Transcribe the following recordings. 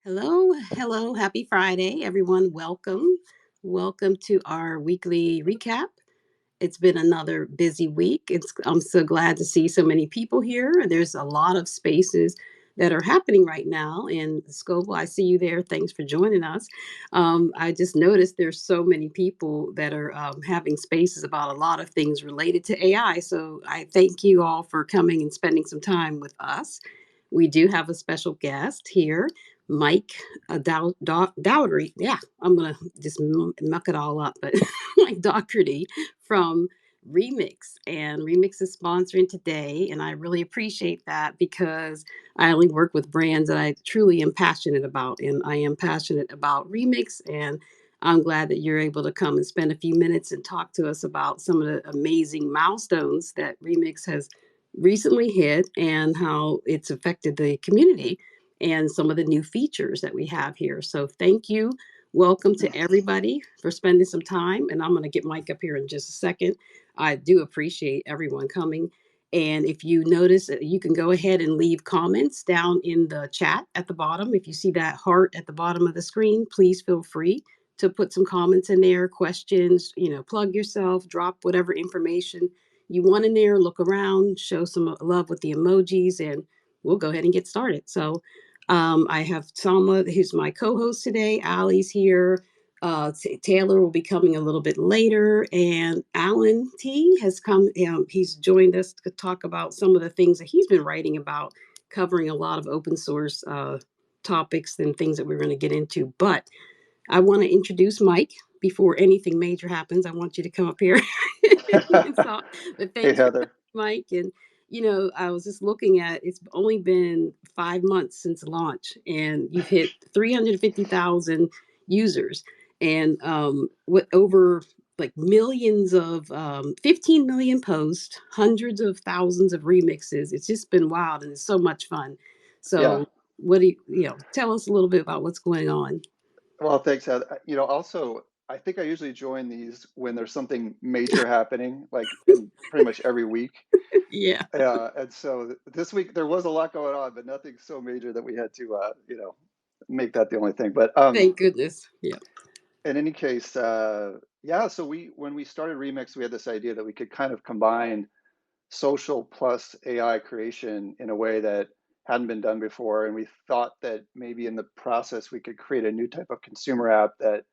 Hello, hello, happy Friday, everyone. Welcome. Welcome to our weekly recap. It's been another busy week. I'm so glad to see so many people here. There's a lot of spaces that are happening right now. And Scoble, I see you there. Thanks for joining us. I just noticed there's so many people that are having spaces about a lot of things related to AI. So I thank you all for coming and spending some time with us. We do have a special guest here, Mike Dowdery. Yeah, I'm gonna just muck it all up, but Mike Docterty from Remix. And Remix is sponsoring today, and I really appreciate that because I only work with brands that I truly am passionate about, and I am passionate about Remix. And I'm glad that you're able to come and spend a few minutes and talk to us about some of the amazing milestones that Remix has recently hit and how it's affected the community and some of the new features that we have here. So thank you. Welcome to everybody for spending some time. And I'm going to get Mike up here in just a second. I do appreciate everyone coming. And if you notice, you can go ahead and leave comments down in the chat at the bottom. If you see that heart at the bottom of the screen, please feel free to put some comments in there, questions, plug yourself, drop whatever information you want in there, look around, show some love with the emojis, and we'll go ahead and get started. So I have Salma, who's my co-host today. Allie's here. Taylor will be coming a little bit later, and Alan T has come. He's joined us to talk about some of the things that he's been writing about, covering a lot of open source topics and things that we're going to get into. But I want to introduce Mike before anything major happens. I want you to come up here and talk. But Hey, thanks for Heather. Mike. And I was just looking at it's only been 5 months since launch, and you've hit 350,000 users, and what over like millions of 15 million posts, hundreds of thousands of remixes. It's just been wild, and it's so much fun. Yeah. So, what do tell us a little bit about what's going on? Well, thanks, Heather. Also, I think I usually join these when there's something major happening, like in pretty much every week. Yeah, And so this week there was a lot going on, but nothing so major that we had to, make that the only thing. But thank goodness. Yeah. in any case, yeah. So when we started Remix, we had this idea that we could kind of combine social plus AI creation in a way that hadn't been done before. And we thought that maybe in the process we could create a new type of consumer app that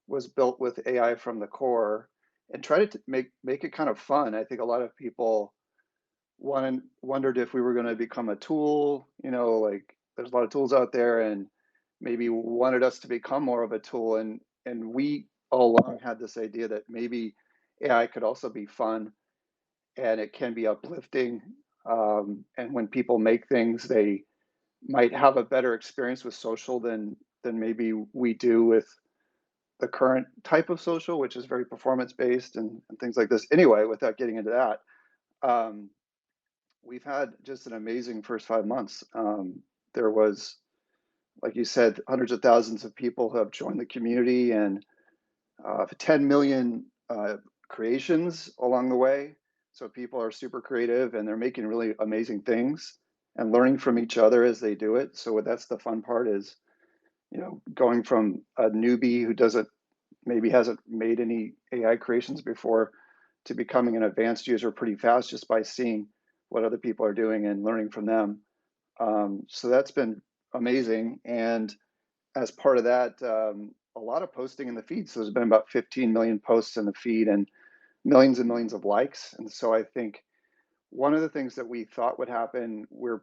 was built with AI from the core and try to make it kind of fun. I think a lot of people wondered if we were going to become a tool, like there's a lot of tools out there and maybe wanted us to become more of a tool. And we all along had this idea that maybe AI could also be fun and it can be uplifting. And when people make things, they might have a better experience with social than maybe we do with the current type of social, which is very performance based and things like this. Anyway, without getting into that, um, we've had just an amazing first 5 months. There was, like you said, hundreds of thousands of people who have joined the community and 10 million creations along the way. So people are super creative and they're making really amazing things and learning from each other as they do it. So that's the fun part is, going from a newbie who doesn't maybe hasn't made any AI creations before to becoming an advanced user pretty fast just by seeing what other people are doing and learning from them. So that's been amazing. And as part of that, a lot of posting in the feed. So there's been about 15 million posts in the feed and millions of likes. And so I think one of the things that we thought would happen, we're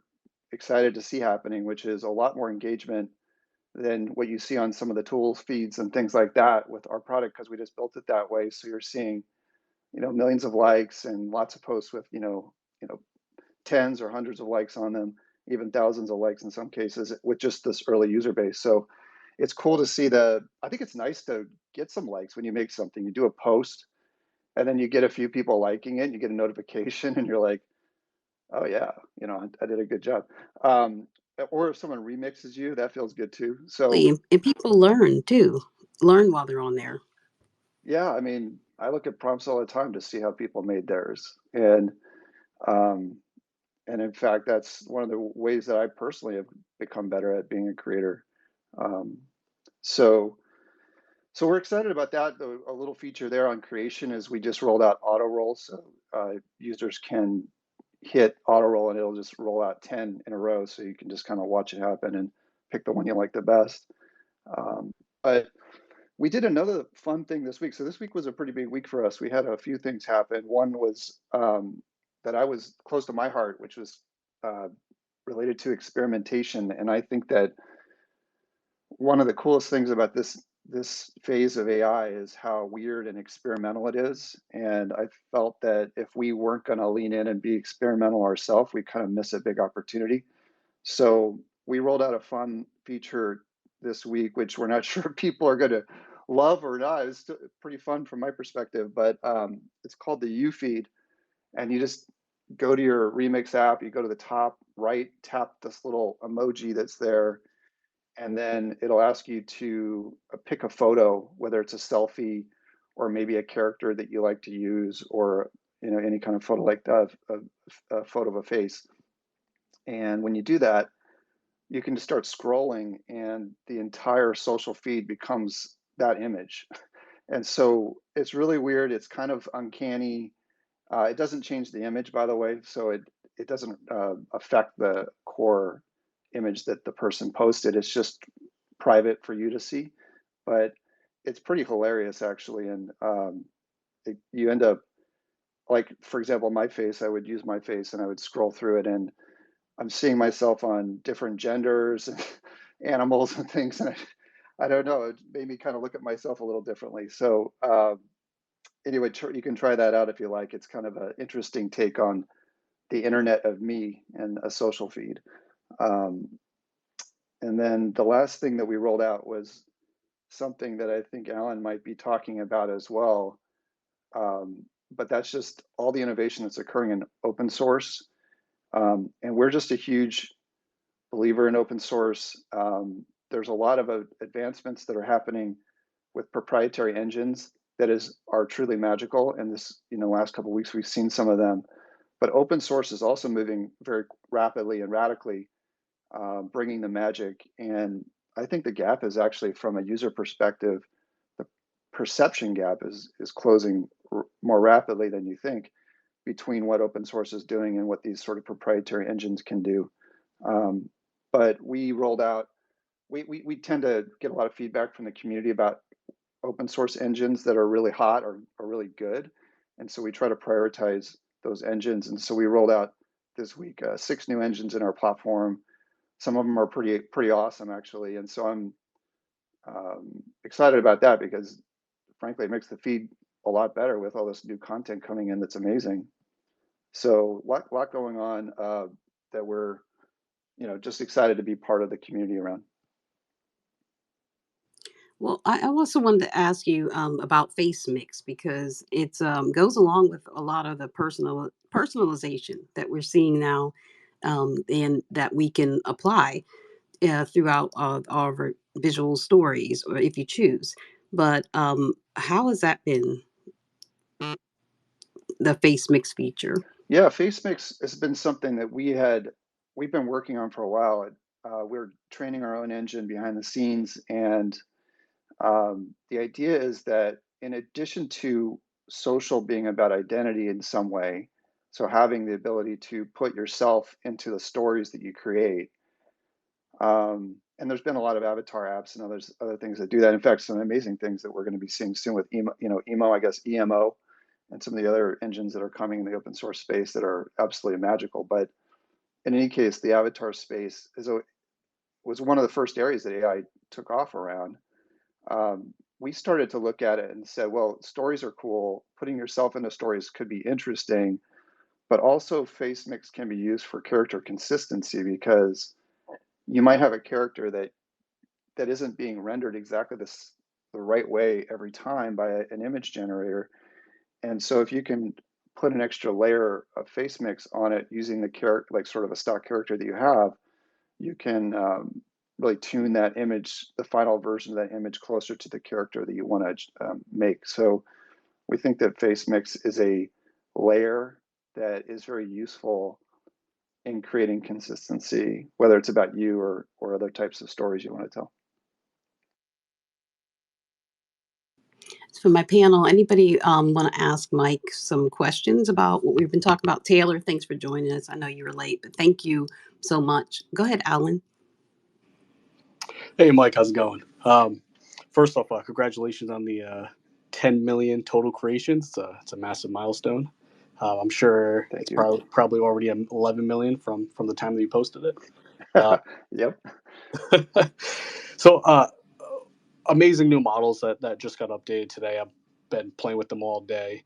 excited to see happening, which is a lot more engagement than what you see on some of the tools feeds and things like that with our product because we just built it that way. So you're seeing, millions of likes and lots of posts with, tens or hundreds of likes on them, even thousands of likes in some cases with just this early user base. So it's cool to see I think it's nice to get some likes when you make something. You do a post and then you get a few people liking it, you get a notification and you're like, oh yeah, I did a good job. Or if someone remixes you, that feels good too. So And people learn too, learn while they're on there. yeah, I mean, I look at prompts all the time to see how people made theirs. Um, and in fact, that's one of the ways that I personally have become better at being a creator. Um, so so we're excited about that. A little feature there on creation is we just rolled out auto rolls, so users can hit auto roll and it'll just roll out 10 in a row, so you can just kind of watch it happen and pick the one you like the best. But we did another fun thing this week. So this week was a pretty big week for us. We had a few things happen. One was that I was close to my heart, which was uh, related to experimentation. And I think that one of the coolest things about this phase of AI is how weird and experimental it is. And I felt that if we weren't going to lean in and be experimental ourselves, we kind of miss a big opportunity. So we rolled out a fun feature this week, which we're not sure if people are going to love or not. It's still pretty fun from my perspective, but it's called the U feed, and you just go to your Remix app, you go to the top right, tap this little emoji that's there, and then it'll ask you to pick a photo, whether it's a selfie or maybe a character that you like to use, or any kind of photo like that, a photo of a face. And when you do that, you can just start scrolling and the entire social feed becomes that image. And so it's really weird. It's kind of uncanny. It doesn't change the image, by the way, so it doesn't affect the core image that the person posted. It's just private for you to see, but it's pretty hilarious actually. And you end up, like, for example, my face, I would use my face and I would scroll through it, and I'm seeing myself on different genders and animals and things, and I don't know. It made me kind of look at myself a little differently. So anyway, you can try that out if you like. It's kind of an interesting take on the internet of me and a social feed. Um, and then the last thing that we rolled out was something that I think Alan might be talking about as well. But that's just all the innovation that's occurring in open source. And we're just a huge believer in open source. There's a lot of advancements that are happening with proprietary engines that are truly magical. And this, last couple of weeks, we've seen some of them. But open source is also moving very rapidly and radically, bringing the magic. And I think the gap is actually, from a user perspective, the perception gap is closing more rapidly than you think between what open source is doing and what these sort of proprietary engines can do. But we rolled out, we tend to get a lot of feedback from the community about open source engines that are really hot or really good. And so we try to prioritize those engines. And so we rolled out this week 6 new engines in our platform. Some of them are pretty awesome, actually. And so I'm excited about that because, frankly, it makes the feed a lot better with all this new content coming in that's amazing. So lot going on that we're just excited to be part of the community around. Well, I also wanted to ask you about face mix because it goes along with a lot of the personalization that we're seeing now, and that we can apply throughout all of our visual stories, or if you choose. But how has that been, the face mix feature? Yeah, face mix has been something that we've been working on for a while. We're training our own engine behind the scenes, and the idea is that in addition to social being about identity in some way, so having the ability to put yourself into the stories that you create, and there's been a lot of avatar apps and other things that do that. In fact, some amazing things that we're going to be seeing soon with emo, I guess EMO, and some of the other engines that are coming in the open source space that are absolutely magical. But in any case, the avatar space was one of the first areas that AI took off around. We started to look at it and said, well, stories are cool. Putting yourself into stories could be interesting, but also face mix can be used for character consistency, because you might have a character that isn't being rendered exactly the right way every time by an image generator. And so if you can put an extra layer of face mix on it using the character, like sort of a stock character that you have, you can really tune that image, the final version of that image, closer to the character that you want to make. So we think that face mix is a layer that is very useful in creating consistency, whether it's about you or other types of stories you want to tell. for my panel. Anybody want to ask Mike some questions about what we've been talking about? Taylor, thanks for joining us. I know you were late, but thank you so much. Go ahead, Alan. Hey, Mike, how's it going? First off, congratulations on the 10 million total creations. It's a massive milestone. I'm sure Thank it's you. probably already 11 million from the time that you posted it. Uh, Yep. so, amazing new models that just got updated today. I've been playing with them all day.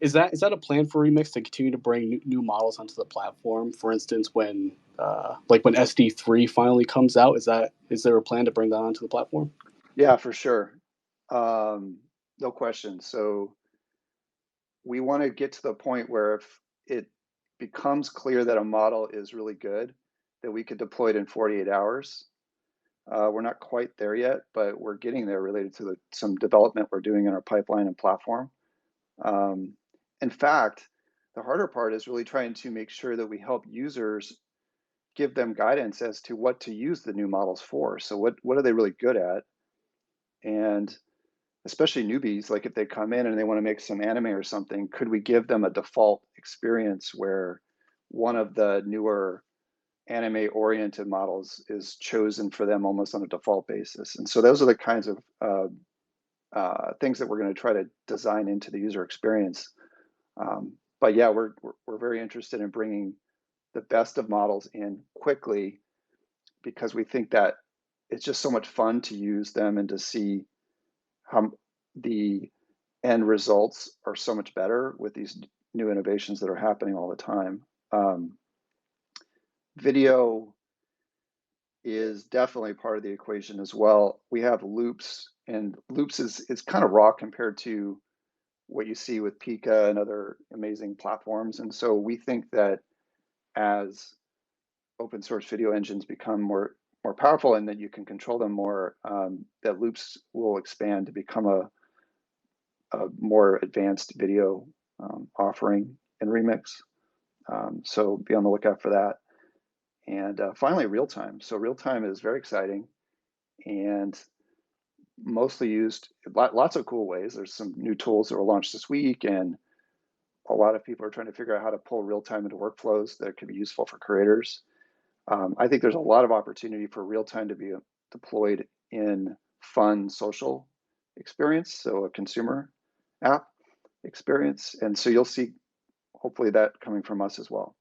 Is that a plan for Remix to continue to bring new models onto the platform? For instance, when when SD3 finally comes out, is there a plan to bring that onto the platform? Yeah, for sure. No question. So we want to get to the point where if it becomes clear that a model is really good, that we could deploy it in 48 hours. We're not quite there yet, but we're getting there related to some development we're doing in our pipeline and platform. In fact, the harder part is really trying to make sure that we help users, give them guidance as to what to use the new models for. So what are they really good at? And especially newbies, like if they come in and they want to make some anime or something, could we give them a default experience where one of the newer anime oriented models is chosen for them almost on a default basis? And so those are the kinds of things that we're going to try to design into the user experience. But yeah, we're very interested in bringing the best of models in quickly, because we think that it's just so much fun to use them and to see how the end results are so much better with these new innovations that are happening all the time. Video is definitely part of the equation as well. We have loops, and loops is kind of raw compared to what you see with Pika and other amazing platforms. And so we think that as open source video engines become more powerful and that you can control them more, that loops will expand to become a more advanced video offering in Remix. So be on the lookout for that. And finally, real time. So real time is very exciting and mostly used lots of cool ways. There's some new tools that were launched this week, and a lot of people are trying to figure out how to pull real time into workflows that could be useful for creators. I think there's a lot of opportunity for real time to be deployed in fun social experience, so a consumer app experience. And so you'll see hopefully that coming from us as well.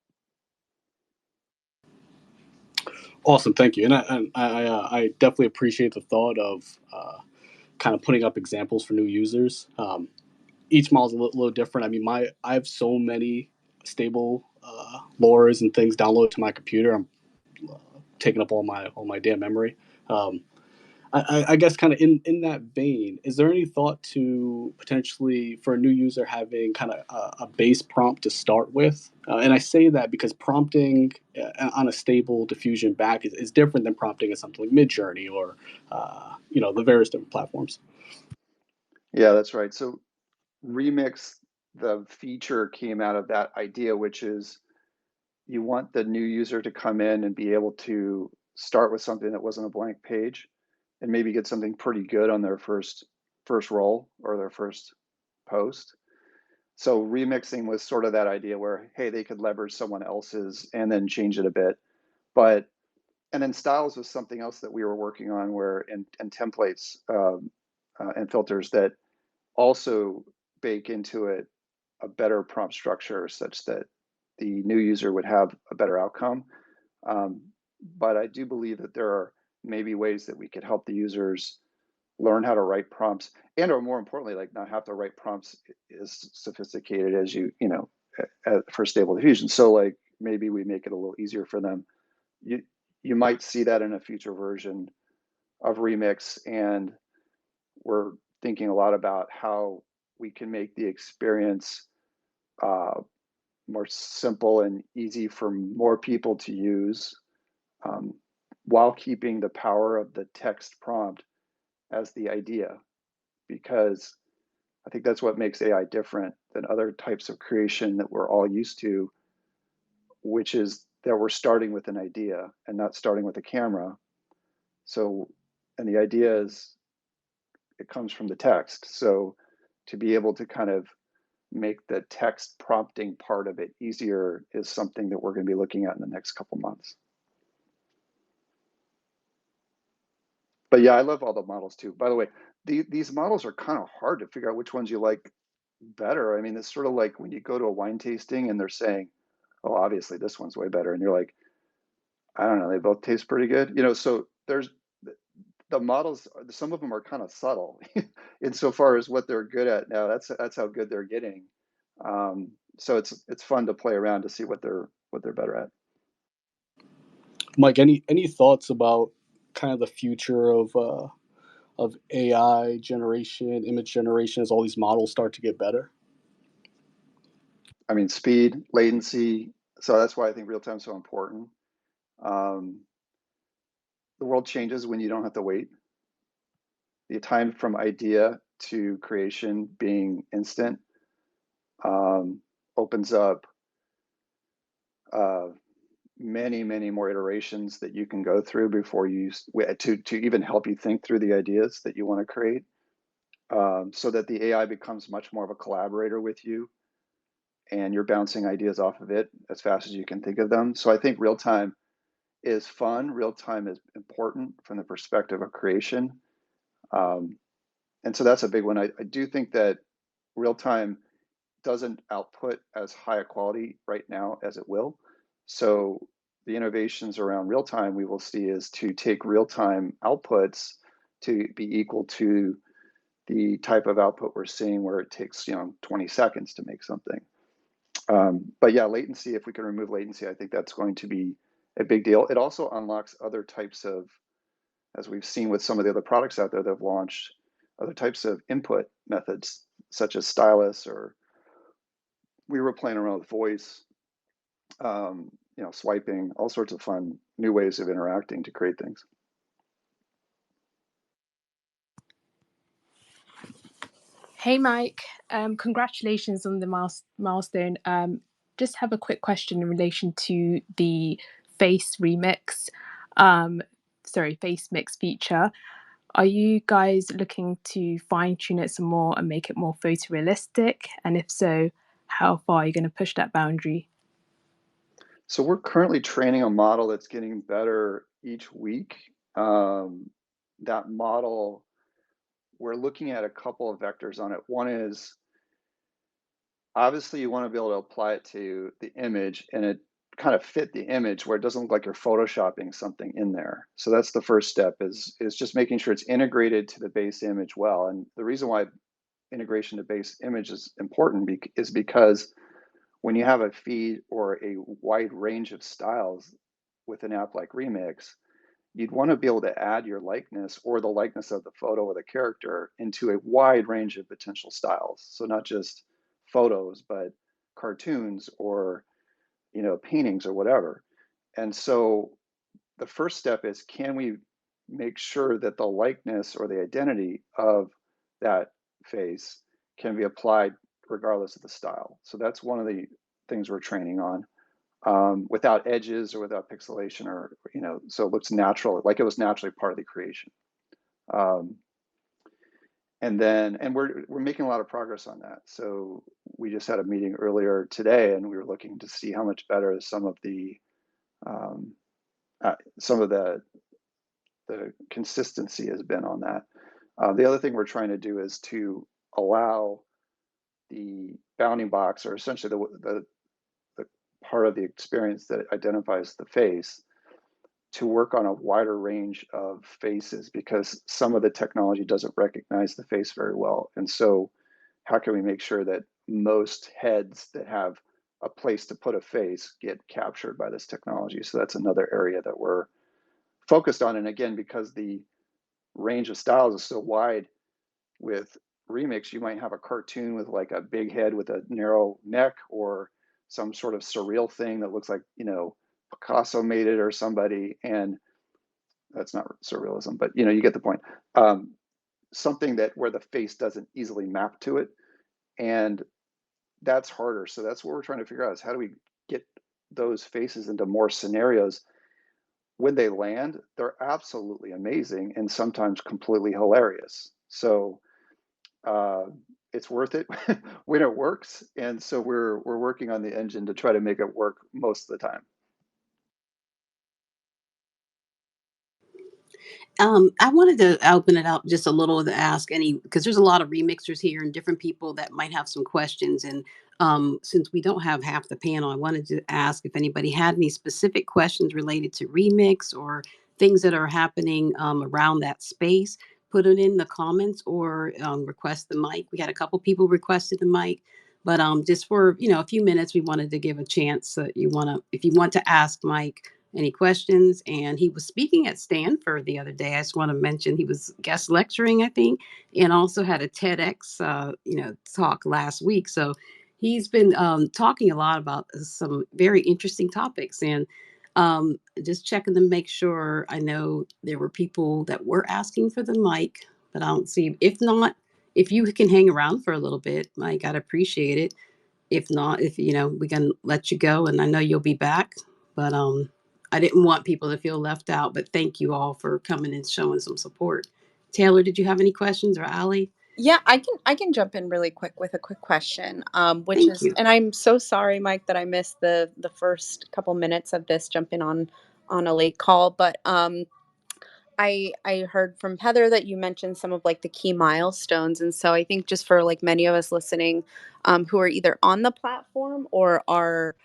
Awesome, thank you. And I definitely appreciate the thought of kind of putting up examples for new users. Each model is a little different. I mean, I have so many stable lores and things downloaded to my computer. I'm taking up all my damn memory. I guess kind of in that vein, is there any thought to potentially for a new user having kind of a base prompt to start with? And I say that because prompting on a stable diffusion back is different than prompting in something like Midjourney or the various different platforms. Yeah, that's right. So Remix, the feature came out of that idea, which is you want the new user to come in and be able to start with something that wasn't a blank page and maybe get something pretty good on their first roll or their first post. So remixing was sort of that idea where, hey, they could leverage someone else's and then change it a bit. And then styles was something else that we were working on where, and templates and filters that also bake into it a better prompt structure such that the new user would have a better outcome. But I do believe that there are maybe ways that we could help the users learn how to write prompts, and or more importantly, like not have to write prompts as sophisticated as for stable diffusion. So like maybe we make it a little easier for them. You might see that in a future version of Remix, and we're thinking a lot about how we can make the experience more simple and easy for more people to use, while keeping the power of the text prompt as the idea, because I think that's what makes AI different than other types of creation that we're all used to, which is that we're starting with an idea and not starting with a camera. So, and the idea is it comes from the text. So to be able to kind of make the text prompting part of it easier is something that we're going to be looking at in the next couple months. But yeah, I love all the models too. By the way, these models are kind of hard to figure out which ones you like better. I mean, it's sort of like when you go to a wine tasting and they're saying, oh, obviously this one's way better. And you're like, I don't know, they both taste pretty good. You know, so there's the models, some of them are kind of subtle insofar as what they're good at now. That's how good they're getting. So it's fun to play around to see what they're better at. Mike, any thoughts about kind of the future of AI generation, image generation, as all these models start to get better? I mean, speed, latency. So that's why I think real time is so important. The world changes when you don't have to wait. The time from idea to creation being instant opens up many more iterations that you can go through before you to even help you think through the ideas that you want to create, so that the AI becomes much more of a collaborator with you, and you're bouncing ideas off of it as fast as you can think of them. So I think real time is fun. Real time is important from the perspective of creation. And so that's a big one. I do think that real time doesn't output as high a quality right now as it will. So the innovations around real time we will see is to take real time outputs to be equal to the type of output we're seeing where it takes 20 seconds to make something. But yeah, latency, if we can remove latency, I think that's going to be a big deal. It also unlocks other types of, as we've seen with some of the other products out there that have launched, other types of input methods, such as stylus, or we were playing around with voice, swiping, all sorts of fun new ways of interacting to create things. Hey, Mike. Congratulations on the milestone. Just have a quick question in relation to the face remix, face mix feature. Are you guys looking to fine tune it some more and make it more photorealistic? And if so, how far are you going to push that boundary? So we're currently training a model that's getting better each week. That model, we're looking at a couple of vectors on it. One is, obviously you want to be able to apply it to the image and it kind of fit the image where it doesn't look like you're photoshopping something in there. So that's the first step, is just making sure it's integrated to the base image well. And the reason why integration to base image is important is because when you have a feed or a wide range of styles with an app like Remix, you'd want to be able to add your likeness or the likeness of the photo or the character into a wide range of potential styles. So not just photos, but cartoons or paintings or whatever. And so the first step is, can we make sure that the likeness or the identity of that face can be applied regardless of the style? So that's one of the things we're training on, without edges or without pixelation, or so it looks natural, like it was naturally part of the creation. And we're making a lot of progress on that. So we just had a meeting earlier today, and we were looking to see how much better some of the consistency has been on that. The other thing we're trying to do is to allow the bounding box, or essentially the part of the experience that identifies the face, to work on a wider range of faces, because some of the technology doesn't recognize the face very well. And so how can we make sure that most heads that have a place to put a face get captured by this technology? So that's another area that we're focused on. And again, because the range of styles is so wide, with Remix, you might have a cartoon with like a big head with a narrow neck, or some sort of surreal thing that looks like, Picasso made it or somebody, and that's not surrealism, but you get the point. Something that where the face doesn't easily map to it, and that's harder. So that's what we're trying to figure out, is how do we get those faces into more scenarios. When they land, they're absolutely amazing and sometimes completely hilarious. So it's worth it when it works. And so we're working on the engine to try to make it work most of the time. I wanted to open it up just a little to ask any, because there's a lot of remixers here and different people that might have some questions. And since we don't have half the panel, I wanted to ask if anybody had any specific questions related to remix or things that are happening around that space. Put it in the comments or request the mic. We had a couple people requested the mic, but just for a few minutes, we wanted to give a chance. If you want to ask Mike any questions. And he was speaking at Stanford the other day. I just want to mention he was guest lecturing, I think, and also had a TEDx, talk last week. So he's been talking a lot about some very interesting topics and just checking to make sure. I know there were people that were asking for the mic, but I don't see. If not, if you can hang around for a little bit, Mike, I'd appreciate it. If not, if we can let you go, and I know you'll be back. But I didn't want people to feel left out. But thank you all for coming and showing some support. Taylor, did you have any questions, or Ali? Yeah, I can jump in really quick with a quick question, which Thank is, you. and I'm so sorry, Mike, that I missed the first couple minutes of this, jumping on a late call, but I heard from Heather that you mentioned some of like the key milestones, and so I think just for like many of us listening, who are either on the platform or are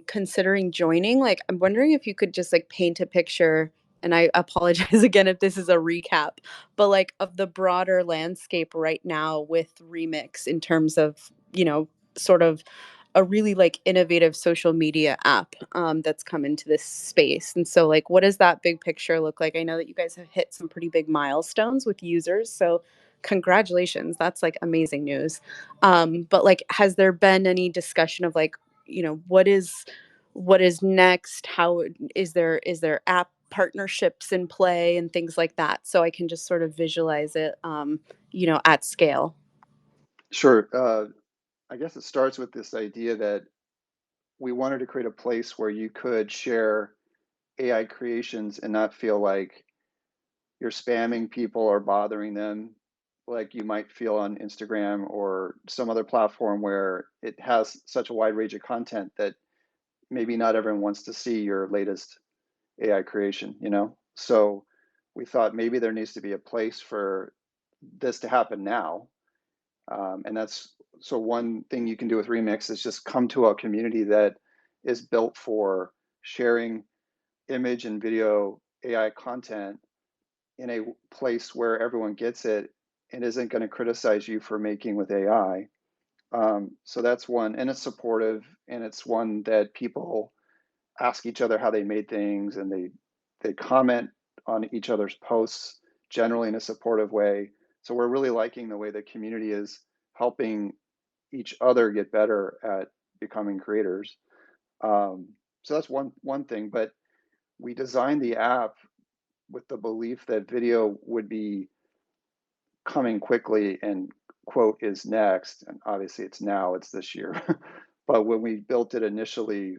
considering joining, like I'm wondering if you could just like paint a picture. And I apologize again if this is a recap, but like of the broader landscape right now with Remix in terms of sort of a really like innovative social media app that's come into this space. And so like what does that big picture look like? I know that you guys have hit some pretty big milestones with users, so congratulations, that's like amazing news. But like has there been any discussion of like what is next? How is there app partnerships in play and things like that, so I can just sort of visualize it at scale? Sure. I guess it starts with this idea that we wanted to create a place where you could share AI creations and not feel like you're spamming people or bothering them like you might feel on Instagram or some other platform where it has such a wide range of content that maybe not everyone wants to see your latest AI creation, So we thought maybe there needs to be a place for this to happen now. And that's so one thing you can do with Remix is just come to a community that is built for sharing image and video AI content in a place where everyone gets it and isn't going to criticize you for making with AI. So that's one, and it's supportive, and it's one that people ask each other how they made things, and they comment on each other's posts generally in a supportive way. So we're really liking the way the community is helping each other get better at becoming creators. So that's one thing. But we designed the app with the belief that video would be coming quickly and quote is next. And obviously it's now, it's this year. But when we built it initially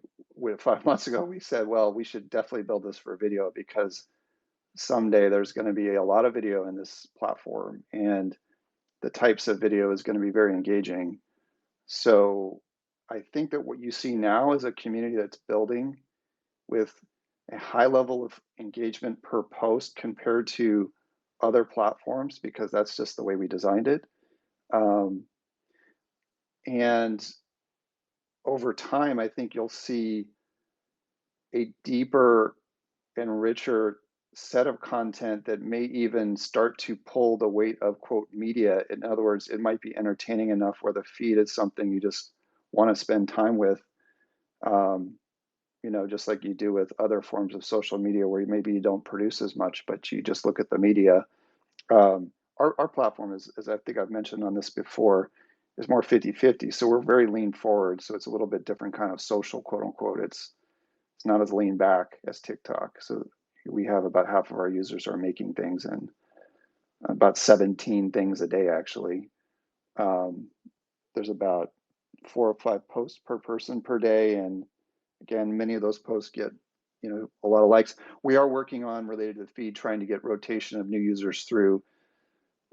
5 months ago, we said, well, we should definitely build this for video because someday there's going to be a lot of video in this platform and the types of video is going to be very engaging. So I think that what you see now is a community that's building with a high level of engagement per post compared to other platforms because that's just the way we designed it. And over time, I think you'll see a deeper and richer set of content that may even start to pull the weight of quote media. In other words, it might be entertaining enough where the feed is something you just want to spend time with. Just like you do with other forms of social media where maybe you don't produce as much, but you just look at the media. Our platform is, as I think I've mentioned on this before, is more 50-50. So we're very lean forward. So it's a little bit different kind of social, quote unquote. It's not as lean back as TikTok. So we have about half of our users are making things and about 17 things a day, actually. There's about 4 or 5 posts per person per day. And again, many of those posts get, a lot of likes. We are working on, related to the feed, trying to get rotation of new users through,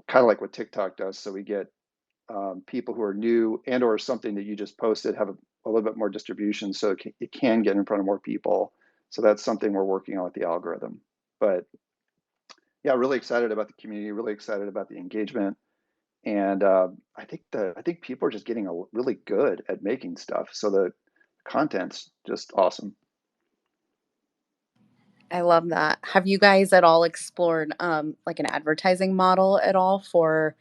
kind of like what TikTok does. So we get people who are new and or something that you just posted have a little bit more distribution, so it can get in front of more people. So that's something we're working on with the algorithm. But yeah, really excited about the community, really excited about the engagement. And I think people are just getting really good at making stuff. So the content's just awesome. I love that. Have you guys at all explored like an advertising model at all for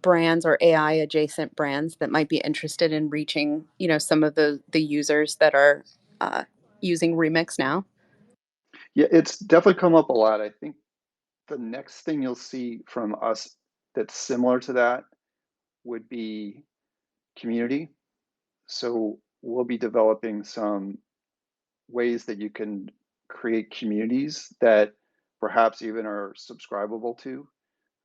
brands or AI adjacent brands that might be interested in reaching, some of the users that are using Remix now? Yeah, it's definitely come up a lot. I think the next thing you'll see from us that's similar to that would be community. So we'll be developing some ways that you can create communities that perhaps even are subscribable to.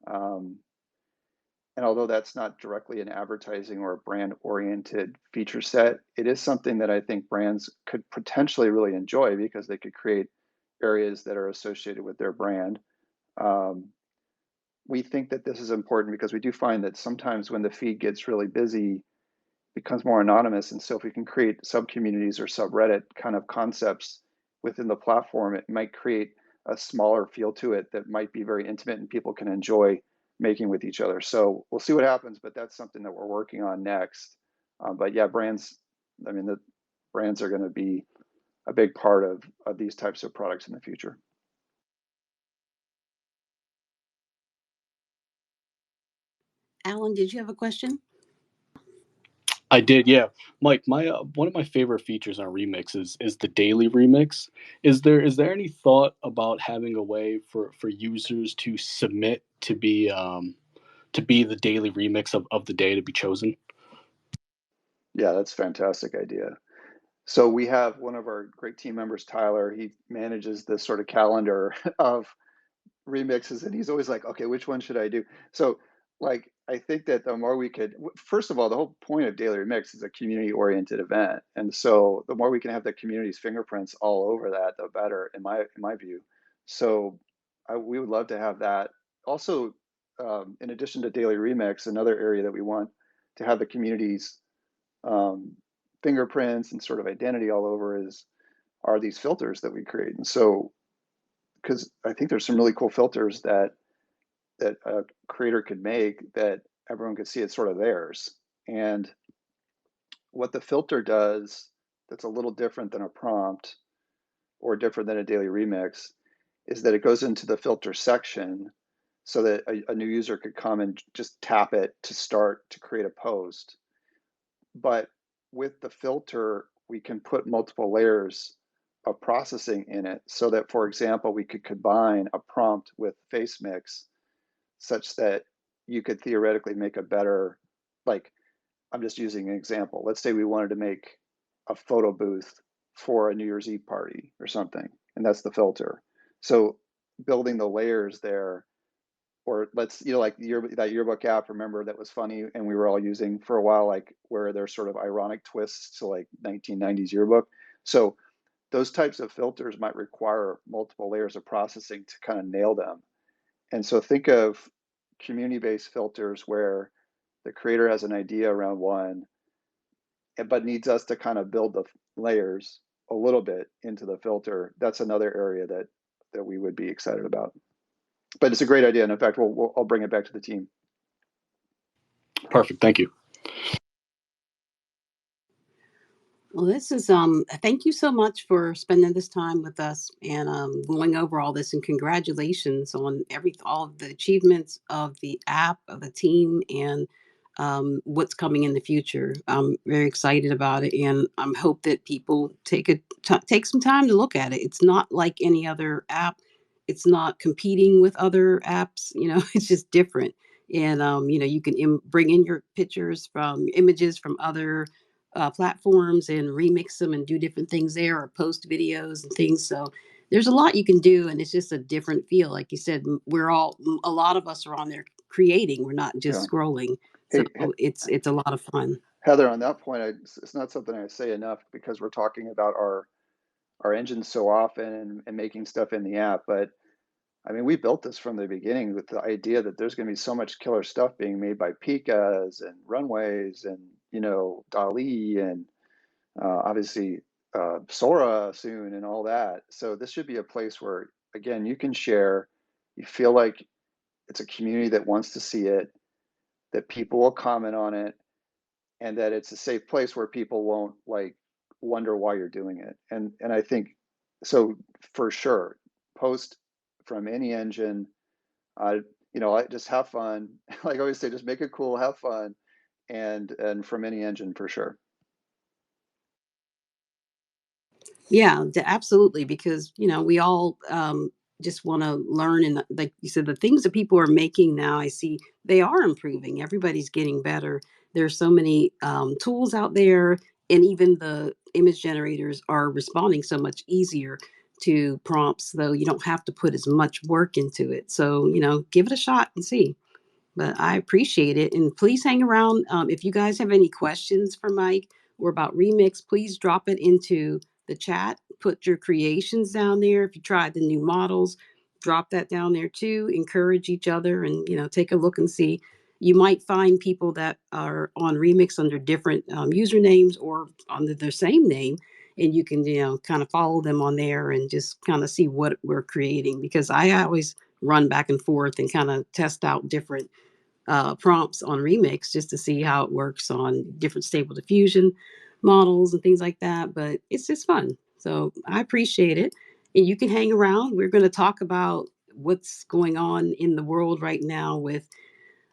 And although that's not directly an advertising or a brand oriented feature set, it is something that I think brands could potentially really enjoy because they could create areas that are associated with their brand. Um, we think that this is important because we do find that sometimes when the feed gets really busy, it becomes more anonymous. And so if we can create sub communities or subreddit kind of concepts within the platform, it might create a smaller feel to it that might be very intimate and people can enjoy making with each other. So we'll see what happens, but that's something that we're working on next. But yeah, brands, the brands are going to be a big part of these types of products in the future. Alan, did you have a question? I did, yeah. Mike, my one of my favorite features on Remix is the daily remix. Is there any thought about having a way for users to submit to be the daily remix of the day to be chosen? Yeah, that's a fantastic idea. So we have one of our great team members, Tyler. He manages this sort of calendar of remixes, and he's always like, okay, which one should I do? So like, I think that the more we could, first of all, the whole point of daily remix is a community oriented event, and so the more we can have the community's fingerprints all over that, the better, in my view. So we would love to have that. Also, in addition to daily remix, another area that we want to have the community's um, fingerprints and sort of identity all over are these filters that we create. And so, because I think there's some really cool filters that a creator could make that everyone could see it's sort of theirs. And what the filter does that's a little different than a prompt or different than a daily remix is that it goes into the filter section so that a new user could come and just tap it to start to create a post. But with the filter, we can put multiple layers of processing in it so that, for example, we could combine a prompt with face mix such that you could theoretically make a better, like, I'm just using an example. Let's say we wanted to make a photo booth for a New Year's Eve party or something, and that's the filter. So building the layers there, or let's, like that yearbook app, remember, that was funny and we were all using for a while, like where there's sort of ironic twists to like 1990s yearbook. So those types of filters might require multiple layers of processing to kind of nail them. And so think of community-based filters where the creator has an idea around one, but needs us to kind of build the layers a little bit into the filter. That's another area that we would be excited about. But it's a great idea, and in fact, I'll bring it back to the team. Perfect. Thank you. Well, this is thank you so much for spending this time with us and going over all this, and congratulations on all of the achievements of the app, of the team, and what's coming in the future. I'm very excited about it, and I hope that people take some time to look at it. It's not like any other app. It's not competing with other apps. It's just different. And you can bring in your images from other platforms and remix them and do different things there, or post videos and things. So there's a lot you can do, and it's just a different feel. Like you said, a lot of us are on there creating. We're not just scrolling. So Hey, it's a lot of fun. Heather, on that point, it's not something I say enough because we're talking about our engine so often and making stuff in the app. But I mean, we built this from the beginning with the idea that there's going to be so much killer stuff being made by Pikas and Runways and, Dali and obviously Sora soon and all that. So this should be a place where, again, you can share, you feel like it's a community that wants to see it, that people will comment on it, and that it's a safe place where people won't like wonder why you're doing it. And I think so for sure, post from any engine. I just have fun. Like I always say, just make it cool, have fun, and from any engine for sure. Yeah, absolutely. Because we all just want to learn, and like you said, the things that people are making now, I see they are improving. Everybody's getting better. There's so many tools out there, and even the image generators are responding so much easier to prompts, though you don't have to put as much work into it. So give it a shot and see. But I appreciate it. And please hang around. If you guys have any questions for Mike or about Remix, please drop it into the chat. Put your creations down there. If you tried the new models, drop that down there too. Encourage each other and, take a look and see. You might find people that are on Remix under different usernames or under their same name. And you can, kind of follow them on there and just kind of see what we're creating. Because I always run back and forth and kind of test out different prompts on Remix just to see how it works on different stable diffusion models and things like that. But it's just fun. So I appreciate it. And you can hang around. We're going to talk about what's going on in the world right now with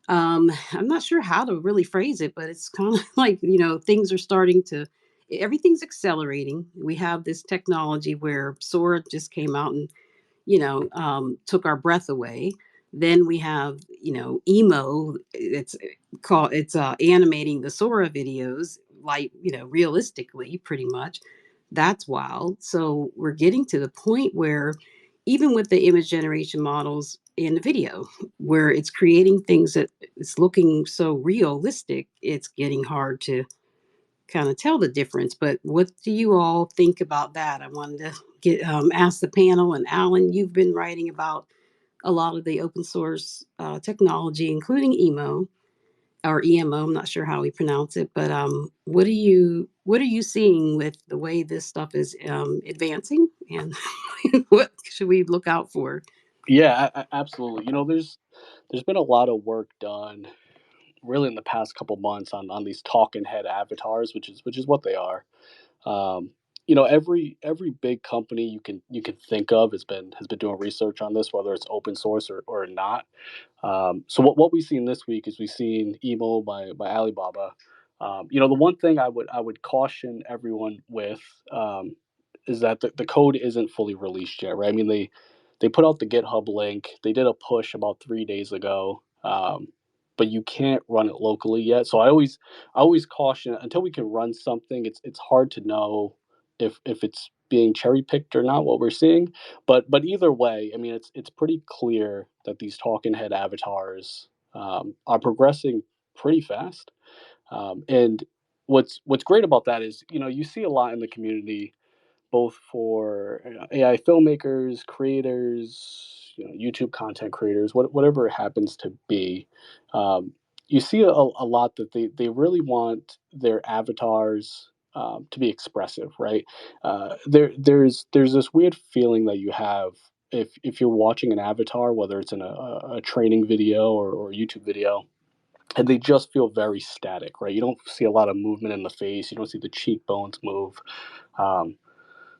I'm not sure how to really phrase it, but it's kind of like, things are starting to everything's accelerating. We have this technology where Sora just came out and took our breath away. Then we have, emo. It's animating the Sora videos like, realistically, pretty much. That's wild. So we're getting to the point where even with the image generation models in the video, where it's creating things that it's looking so realistic, it's getting hard to kind of tell the difference. But what do you all think about that? I wanted to get ask the panel. And Alan, you've been writing about a lot of the open source technology, including emo or EMO. I'm not sure how we pronounce it, but what are you seeing with the way this stuff is advancing, and what should we look out for? Yeah, absolutely. There's been a lot of work done really in the past couple months on these talking head avatars, which is what they are. Um, every big company you can think of has been doing research on this, whether it's open source or not. So what we've seen this week is we've seen Emo by Alibaba. The one thing I would caution everyone with is that the code isn't fully released yet, right? I mean they put out the GitHub link. They did a push about 3 days ago, but you can't run it locally yet. So I always caution until we can run something. It's hard to know if it's being cherry picked or not. What we're seeing, but either way, I mean, it's pretty clear that these talking head avatars are progressing pretty fast. And what's great about that is you see a lot in the community, both for AI filmmakers, creators, YouTube content creators, whatever it happens to be. Um, you see a lot that they really want their avatars to be expressive, right? There's this weird feeling that you have if you're watching an avatar, whether it's in a training video or YouTube video, and they just feel very static, right? You don't see a lot of movement in the face. You don't see the cheekbones move. Um,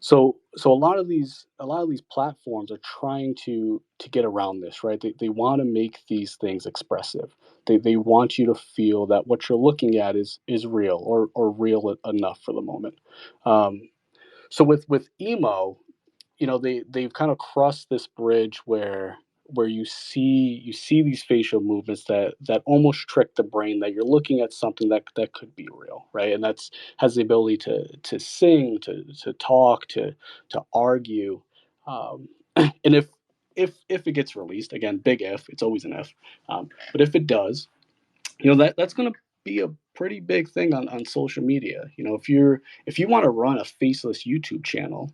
so a lot of these platforms are trying to get around this, right? They want to make these things expressive. They want you to feel that what you're looking at is real or real enough for the moment. Um, so with emo, they've kind of crossed this bridge where you see these facial movements that almost trick the brain that you're looking at something that could be real, right? And that's has the ability to sing, to talk, to argue. And if it gets released, again, big if, it's always an if, but if it does, that's going to be a pretty big thing on social media. If you want to run a faceless YouTube channel,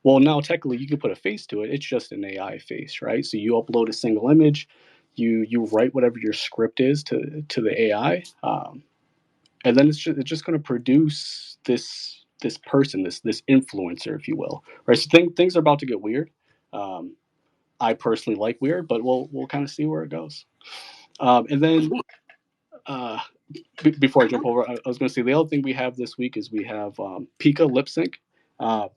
Well, now technically you can put a face to it. It's just an AI face, right? So you upload a single image, you write whatever your script is to the AI, and then it's just going to produce this person, this influencer, if you will, right? So things are about to get weird. Um, I personally like weird, but we'll kind of see where it goes. And then uh, before I jump over, I was going to say the other thing we have this week is we have Pika lip sync, uh,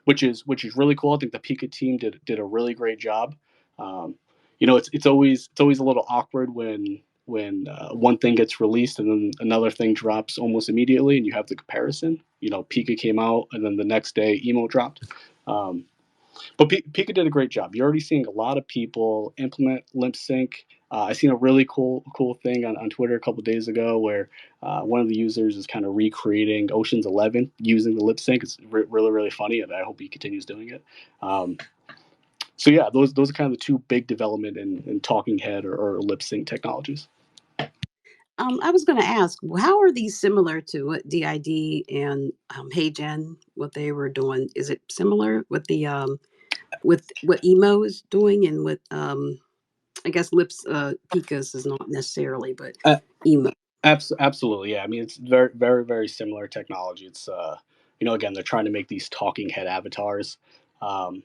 which is really cool. I think the Pika team did a really great job. Um, it's always a little awkward when one thing gets released and then another thing drops almost immediately, and you have the comparison. Pika came out, and then the next day emo dropped. But Pika did a great job. You're already seeing a lot of people implement lip sync. I seen a really cool thing on Twitter a couple of days ago where one of the users is kind of recreating Ocean's 11 using the lip sync. It's really funny, and I hope he continues doing it. So yeah, those are kind of the two big development in talking head or lip sync technologies. I was going to ask, how are these similar to what DID and HeyGen, what they were doing? Is it similar with what emo is doing and what I guess Pika's is not necessarily, but Uh, emo. Absolutely, yeah. I mean, it's very similar technology. It's again, they're trying to make these talking head avatars. Um,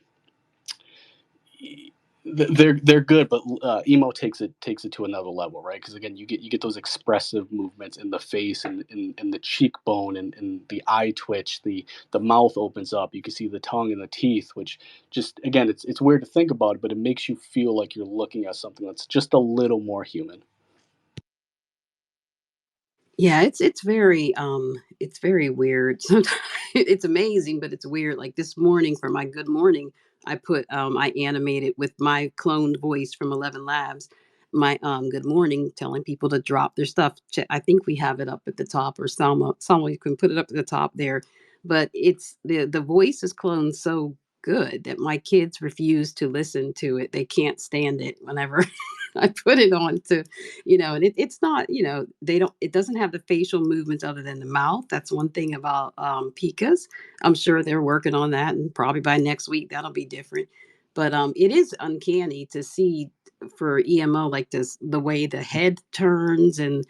they're good, but emo takes it to another level, right? Because again, you get those expressive movements in the face and in the cheekbone and the eye twitch, the mouth opens up. You can see the tongue and the teeth, which just again, it's weird to think about it, but it makes you feel like you're looking at something that's just a little more human. Yeah, it's very weird. Sometimes it's amazing, but it's weird. Like this morning for my good morning, I animated with my cloned voice from 11 Labs, my good morning, telling people to drop their stuff. I think we have it up at the top, or Salma, you can put it up at the top there. But it's the voice is cloned so good that my kids refuse to listen to it. They can't stand it whenever I put it on to, and it's not, it doesn't have the facial movements other than the mouth. That's one thing about Pikas. I'm sure they're working on that, and probably by next week that'll be different. But it is uncanny to see for EMO like this, the way the head turns and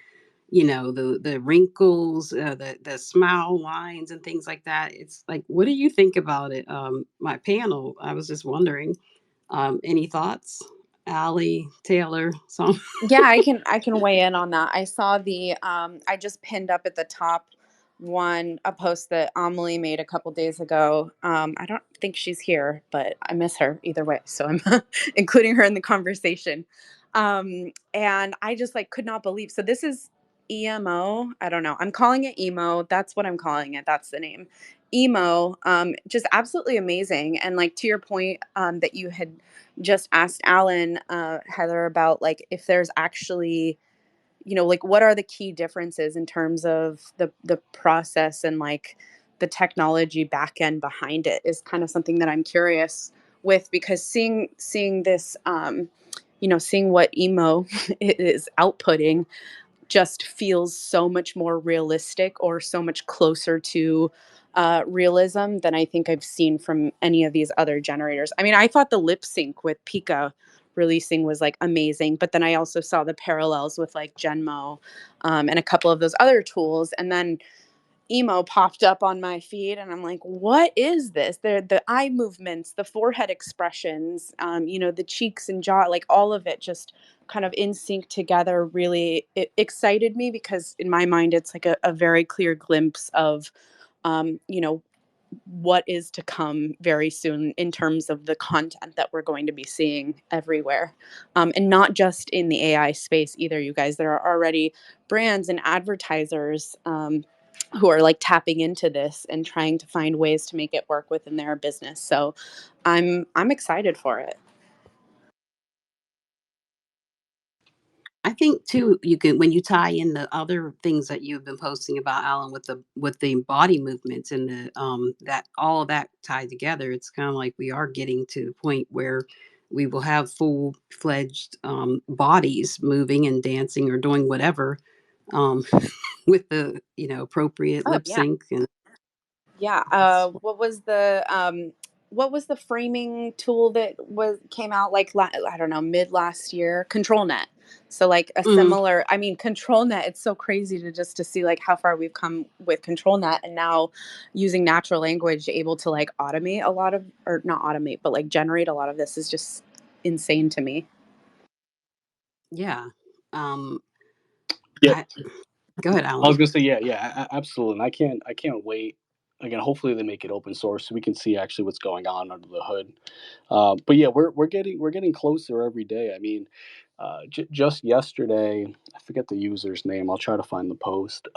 the wrinkles, the smile lines and things like that. It's like, what do you think about it? My panel, I was just wondering, any thoughts? Allie, Taylor, some. Yeah, I can weigh in on that. I saw I just pinned up at the top a post that Amelie made a couple days ago. I don't think she's here, but I miss her either way, so I'm including her in the conversation. And I just like could not believe. So this is EMO. I don't know. I'm calling it emo. That's what I'm calling it. That's the name. Emo. Just absolutely amazing. And like to your point, that you had just asked Alan, Heather, about like if there's actually, like what are the key differences in terms of the process and like the technology back end behind it is kind of something that I'm curious with, because seeing this, seeing what emo is outputting just feels so much more realistic or so much closer to realism than I think I've seen from any of these other generators. I mean, I thought the lip sync with Pika releasing was like amazing, but then I also saw the parallels with like Genmo, and a couple of those other tools. And then emo popped up on my feed and I'm like, what is this? The eye movements, the forehead expressions, the cheeks and jaw, like all of it just kind of in sync together. Really, it excited me because in my mind it's like a very clear glimpse of um, you know what is to come very soon in terms of the content that we're going to be seeing everywhere, and not just in the AI space either, you guys. There are already brands and advertisers, who are like tapping into this and trying to find ways to make it work within their business. So I'm excited for it. I think too, you can, when you tie in the other things that you've been posting about, Alan, with the body movements and the that all of that tied together. It's kind of like we are getting to the point where we will have full fledged bodies moving and dancing or doing whatever, um, with the appropriate Oh lip yeah. sync and Yeah. it's What was the what was the framing tool that came out like I don't know, mid last year? ControlNet. So like a Mhm. similar, I mean, ControlNet, it's so crazy to see like how far we've come with ControlNet, and now using natural language able to like automate a lot of, or not automate, but like generate a lot of this is just insane to me. Yeah. Um, Yeah, I, go ahead, I was Alan. gonna say, absolutely. And I can't wait. Again, hopefully they make it open source so we can see actually what's going on under the hood. But yeah, we're getting closer every day. I mean, just yesterday, I forget the user's name. I'll try to find the post.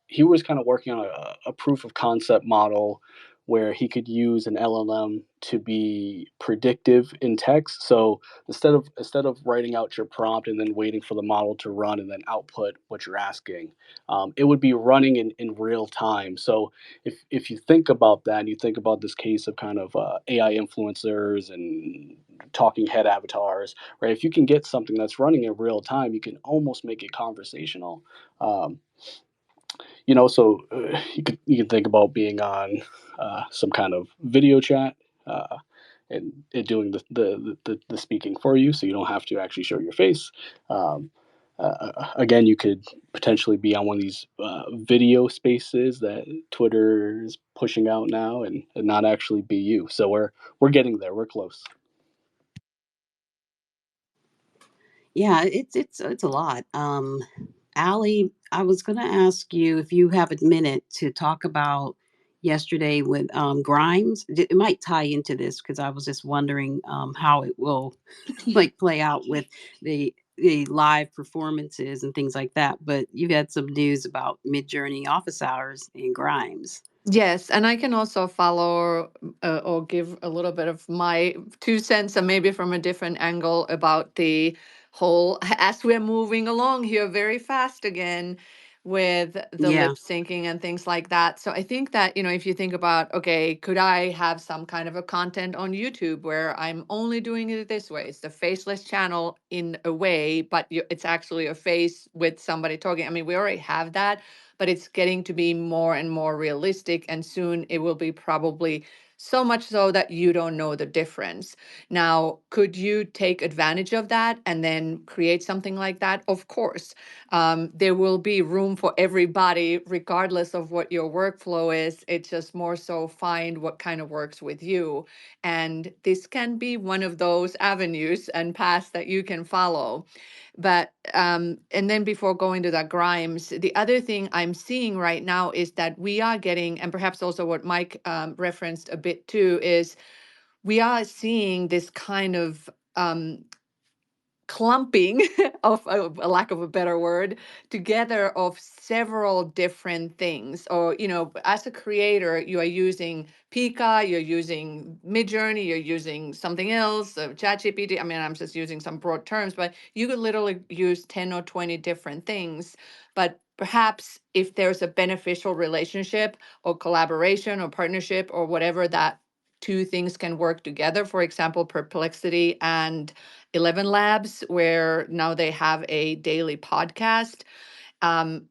He was kind of working on a proof of concept model where he could use an LLM to be predictive in text. So instead of writing out your prompt and then waiting for the model to run and then output what you're asking, it would be running in real time. So if you think about that and you think about this case of kind of AI influencers and talking head avatars, right? If you can get something that's running in real time, you can almost make it conversational. Um, so you can think about being on some kind of video chat. And it doing the speaking for you, so you don't have to actually show your face. Um, Again, you could potentially be on one of these video spaces that Twitter is pushing out now, and not actually be you. So we're getting there. We're close. Yeah, it's a lot. Allie, I was going to ask you if you have a minute to talk about yesterday with Grimes. It might tie into this because I was just wondering how it will like play out with the live performances and things like that. But you had some news about Midjourney office hours in Grimes. Yes, and I can also follow or give a little bit of my 2 cents, and maybe from a different angle about the whole, as we're moving along here very fast again with the Yeah, lip syncing and things like that. So I think that, if you think about, okay, could I have some kind of a content on YouTube where I'm only doing it this way? It's the faceless channel in a way, but it's actually a face with somebody talking. I mean, we already have that, but it's getting to be more and more realistic. And soon it will be probably so much so that you don't know the difference. Now, could you take advantage of that and then create something like that? Of course. There will be room for everybody, regardless of what your workflow is. It's just more so find what kind of works with you. And this can be one of those avenues and paths that you can follow. But and then before going to that Grimes, the other thing I'm seeing right now is that we are getting, and perhaps also what Mike referenced a bit too, is we are seeing this kind of clumping of a lack of a better word together of several different things. Or as a creator, you are using Pika, you're using Midjourney, you're using something else, ChatGPT. I mean, I'm just using some broad terms, but you could literally use 10 or 20 different things. But perhaps if there's a beneficial relationship or collaboration or partnership or whatever, that two things can work together. For example, Perplexity and 11 Labs, where now they have a daily podcast,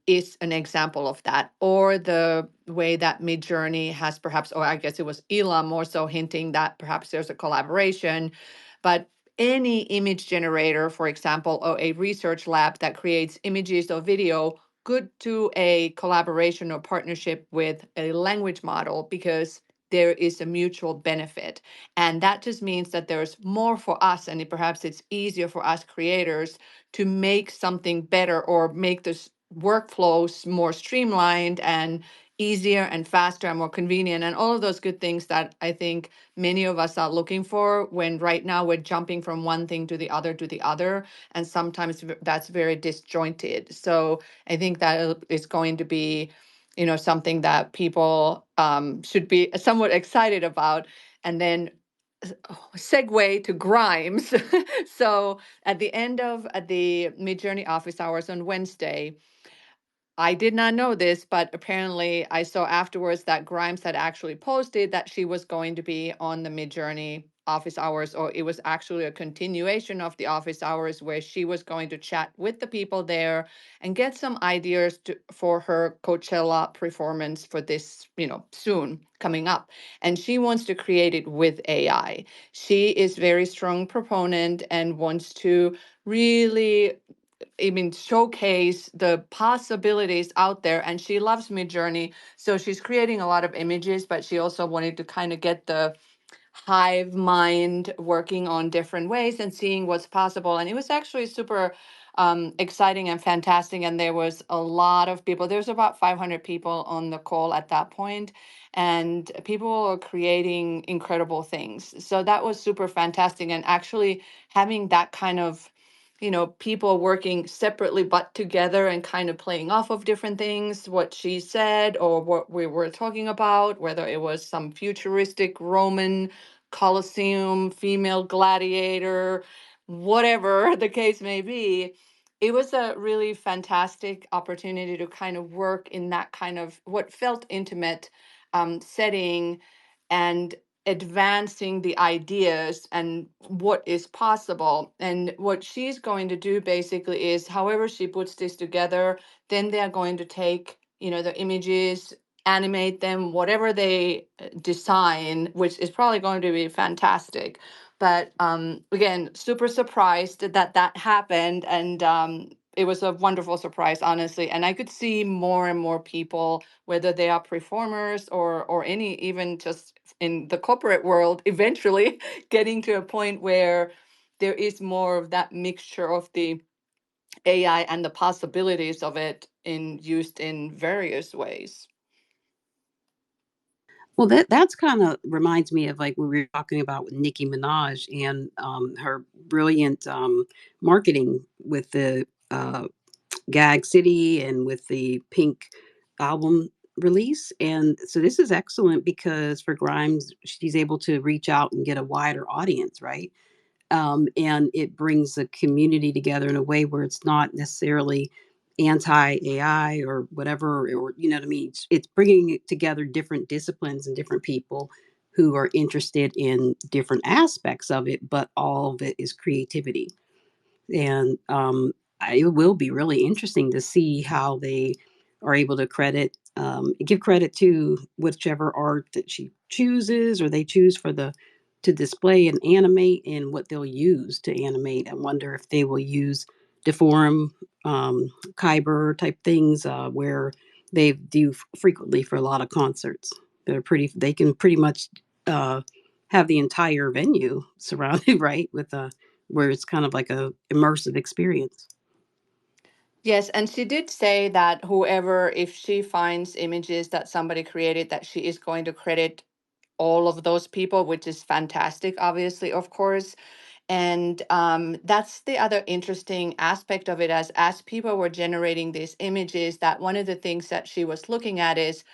is an example of that. Or the way that Midjourney has perhaps, or I guess it was Elon more so hinting that perhaps there's a collaboration. But any image generator, for example, or a research lab that creates images or video could do a collaboration or partnership with a language model because there is a mutual benefit. And that just means that there's more for us, and perhaps it's easier for us creators to make something better or make this workflows more streamlined and easier and faster and more convenient, and all of those good things that I think many of us are looking for when right now we're jumping from one thing to the other to the other, and sometimes that's very disjointed. So I think that is going to be something that people should be somewhat excited about. And then segue to Grimes. So at the end of the Midjourney office hours on Wednesday, I did not know this, but apparently I saw afterwards that Grimes had actually posted that she was going to be on the Midjourney office hours, or it was actually a continuation of the office hours where she was going to chat with the people there and get some ideas for her Coachella performance for this, soon coming up. And she wants to create it with AI. She is very strong proponent and wants to really, showcase the possibilities out there. And she loves Midjourney. So she's creating a lot of images, but she also wanted to kind of get the hive mind working on different ways and seeing what's possible. And it was actually super exciting and fantastic. And there was a lot of people. There's about 500 people on the call at that point, and people are creating incredible things. So that was super fantastic. And actually having that kind of people working separately but together and kind of playing off of different things, what she said or what we were talking about, whether it was some futuristic Roman Colosseum, female gladiator, whatever the case may be. It was a really fantastic opportunity to kind of work in that kind of what felt intimate setting, and advancing the ideas and what is possible. And what she's going to do basically is, however she puts this together, then they're going to take, the images, animate them, whatever they design, which is probably going to be fantastic. But again, super surprised that that happened. And it was a wonderful surprise, honestly. And I could see more and more people, whether they are performers or any, even just in the corporate world, eventually getting to a point where there is more of that mixture of the AI and the possibilities of it used in various ways. Well, that's kind of reminds me of like we were talking about with Nicki Minaj and her brilliant marketing with the Gag City and with the Pink album release. And so this is excellent because for Grimes, she's able to reach out and get a wider audience, right? And it brings the community together in a way where it's not necessarily anti AI or whatever, or you know what I mean. It's bringing together different disciplines and different people who are interested in different aspects of it, but all of it is creativity. And it will be really interesting to see how they are able to give credit to whichever art that she chooses or they choose for the to display and animate, and what they'll use to animate. I wonder if they will use deform kyber type things where they do frequently for a lot of concerts. They can pretty much uh, have the entire venue surrounded right with a where it's kind of like a immersive experience. Yes, and she did say that whoever, if she finds images that somebody created, that she is going to credit all of those people, which is fantastic, obviously, of course. And that's the other interesting aspect of it, as people were generating these images, that one of the things that she was looking at is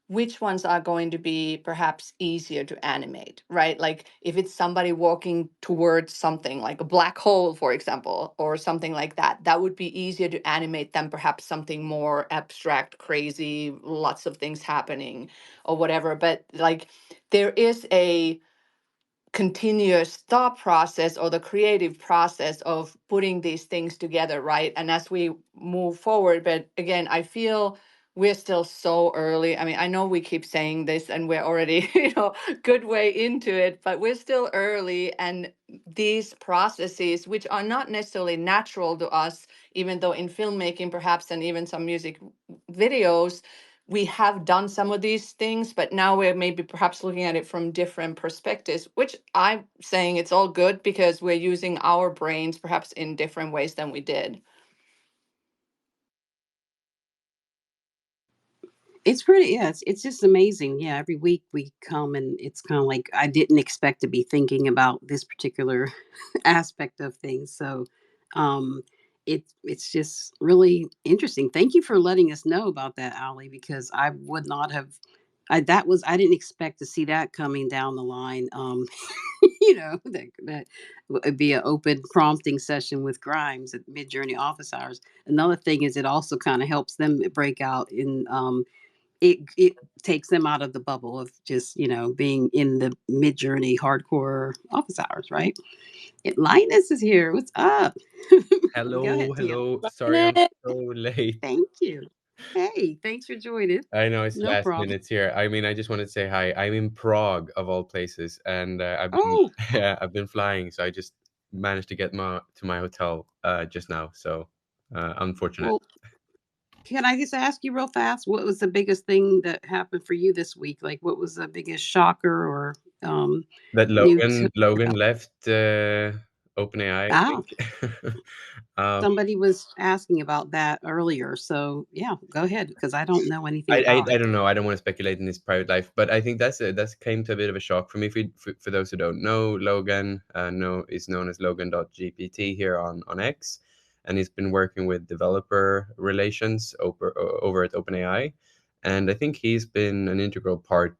which ones are going to be perhaps easier to animate, right? Like if it's somebody walking towards something like a black hole, for example, or something like that, that would be easier to animate than perhaps something more abstract, crazy, lots of things happening or whatever. But like there is a continuous thought process or the creative process of putting these things together, right? And as we move forward, but again, I feel we're still so early. I mean, I know we keep saying this and we're already, good way into it, but we're still early. And these processes, which are not necessarily natural to us, even though in filmmaking perhaps and even some music videos, we have done some of these things, but now we're maybe perhaps looking at it from different perspectives, which I'm saying it's all good because we're using our brains perhaps in different ways than we did. It's pretty, yeah, it's just amazing. Yeah, every week we come and it's kind of like I didn't expect to be thinking about this particular aspect of things. So it's just really interesting. Thank you for letting us know about that, Ali, because I would not have I didn't expect to see that coming down the line. That would be an open prompting session with Grimes at Midjourney office hours. Another thing is it also kind of helps them break out in it takes them out of the bubble of just being in the mid-journey hardcore office hours, right? Linus is here. What's up? Go Hello, ahead, TM. hello. Sorry I'm so late. Thank you. Hey, thanks for joining. I know it's No last problem. minute here. I mean, I just wanted to say hi. I'm in Prague of all places, and I've been Oh, yeah, I've been flying, so I just managed to get to my hotel just now. So unfortunate. well, can I just ask you real fast, what was the biggest thing that happened for you this week? Like, what was the biggest shocker or um, That new? Logan left OpenAI, I Ah, think. um, somebody was asking about that earlier. So yeah, go ahead because I don't know anything about I it. don't know. I don't want to speculate in his private life, but I think that's came to a bit of a shock for me. For those who don't know, Logan is known as Logan.gpt here on X, and he's been working with developer relations over at OpenAI, and I think he's been an integral part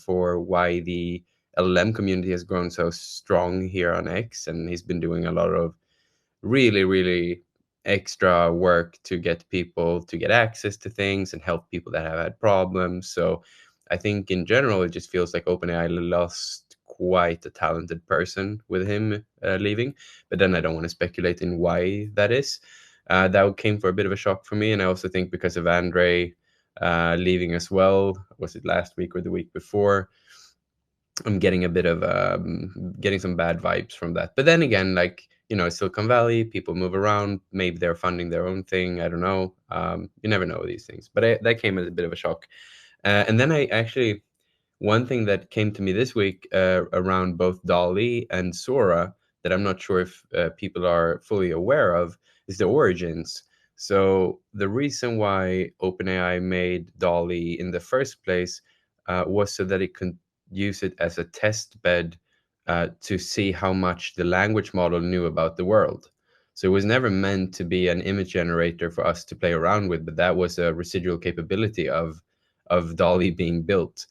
for why the LLM community has grown so strong here on X, and he's been doing a lot of really extra work to get people to get access to things and help people that have had problems. So I think in general, it just feels like OpenAI lost quite a talented person with him leaving. But then I don't want to speculate in why that is. That came for a bit of a shock for me. And I also think because of Andre leaving as well, was it last week or the week before? I'm getting a bit of getting some bad vibes from that. But then again, like Silicon Valley, people move around. Maybe they're funding their own thing. I don't know. You never know these things. But that came as a bit of a shock. And then I actually one thing that came to me this week around both Dolly and Sora that I'm not sure if people are fully aware of is the origins. So the reason why OpenAI made Dolly in the first place was so that it could use it as a test bed to see how much the language model knew about the world. So it was never meant to be an image generator for us to play around with, but that was a residual capability of Dolly being built.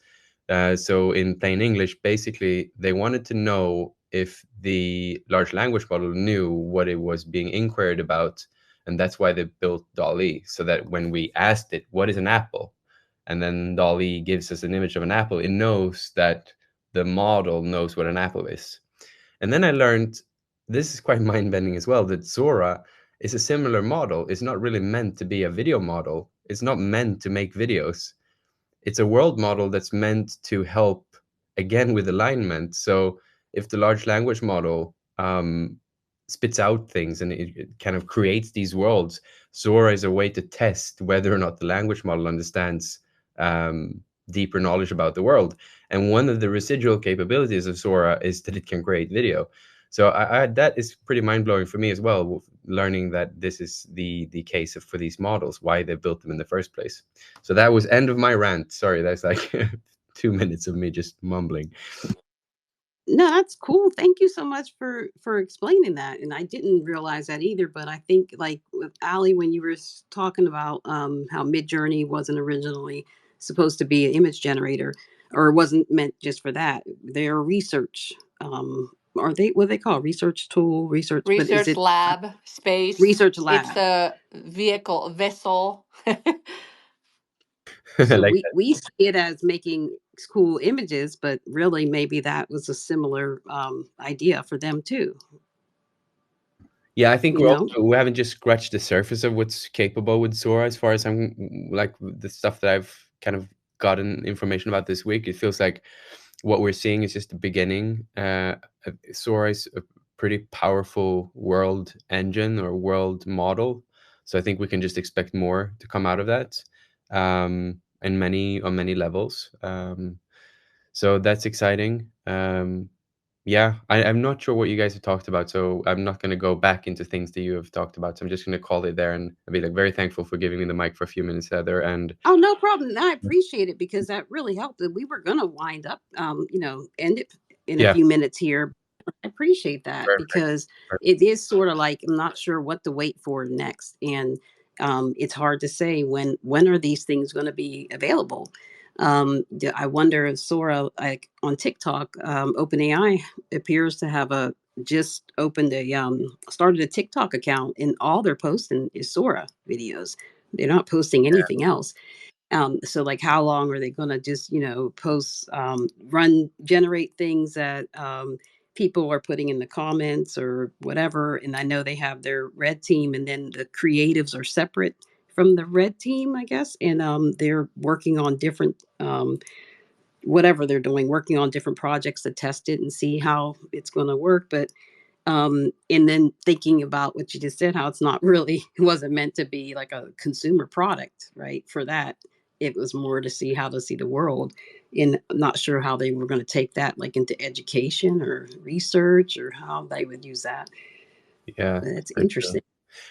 So in plain English, basically, they wanted to know if the large language model knew what it was being inquired about, and that's why they built Dolly, so that when we asked it, "What is an apple?" and then Dolly gives us an image of an apple, it knows that the model knows what an apple is. And then I learned this is quite mind bending as well that Zora is a similar model. It's not really meant to be a video model. It's not meant to make videos. It's a world model that's meant to help again with alignment. So if the large language model spits out things and it kind of creates these worlds, Zora is a way to test whether or not the language model understands deeper knowledge about the world. And one of the residual capabilities of Zora is that it can create video. So that is pretty mind-blowing for me as well, learning that this is the case for these models, why they built them in the first place. So that was end of my rant. Sorry, that's like 2 minutes of me just mumbling. No, that's cool. Thank you so much for explaining that. And I didn't realize that either. But I think like with Ali, when you were talking about how Midjourney wasn't originally supposed to be an image generator, or wasn't meant just for that. They're research. Are they what they call research tool research? But is Research it lab space. research It's lab? a vehicle vessel. So Like we see it as making cool images, but really maybe that was a similar idea for them too. Yeah, I think You know. we haven't just scratched the surface of what's capable with Zora as far as I'm like the stuff that I've kind of gotten information about this week. It feels like what we're seeing is just the beginning. Zora is a pretty powerful world engine or world model, so I think we can just expect more to come out of that, on many levels. So that's exciting. Yeah, I'm not sure what you guys have talked about, so I'm not going to go back into things that you have talked about. So I'm just going to call it there and be like very thankful for giving me the mic for a few minutes, Heather. And Oh, no problem. No, I appreciate it because that really helped. We were going to wind up, end it in a yeah, few minutes here. I appreciate that perfect. because it is sort of like I'm not sure what to wait for next, and it's hard to say when are these things going to be available. I wonder if Sora, like on TikTok, OpenAI appears to have just opened started a TikTok account, and all they're posting is Sora videos. They're not posting anything else. So like how long are they going to just, post, generate things that people are putting in the comments or whatever. And I know they have their red team, and then the creatives are separate from the red team, I guess. And they're working on different, whatever they're doing, working on different projects to test it and see how it's going to work. But and then thinking about what you just said, how it's not really, it wasn't meant to be like a consumer product, right? For that, it was more to see how to see the world. And I'm not sure how they were going to take that like into education or research, or how they would use that. Yeah, But it's for sure. interesting.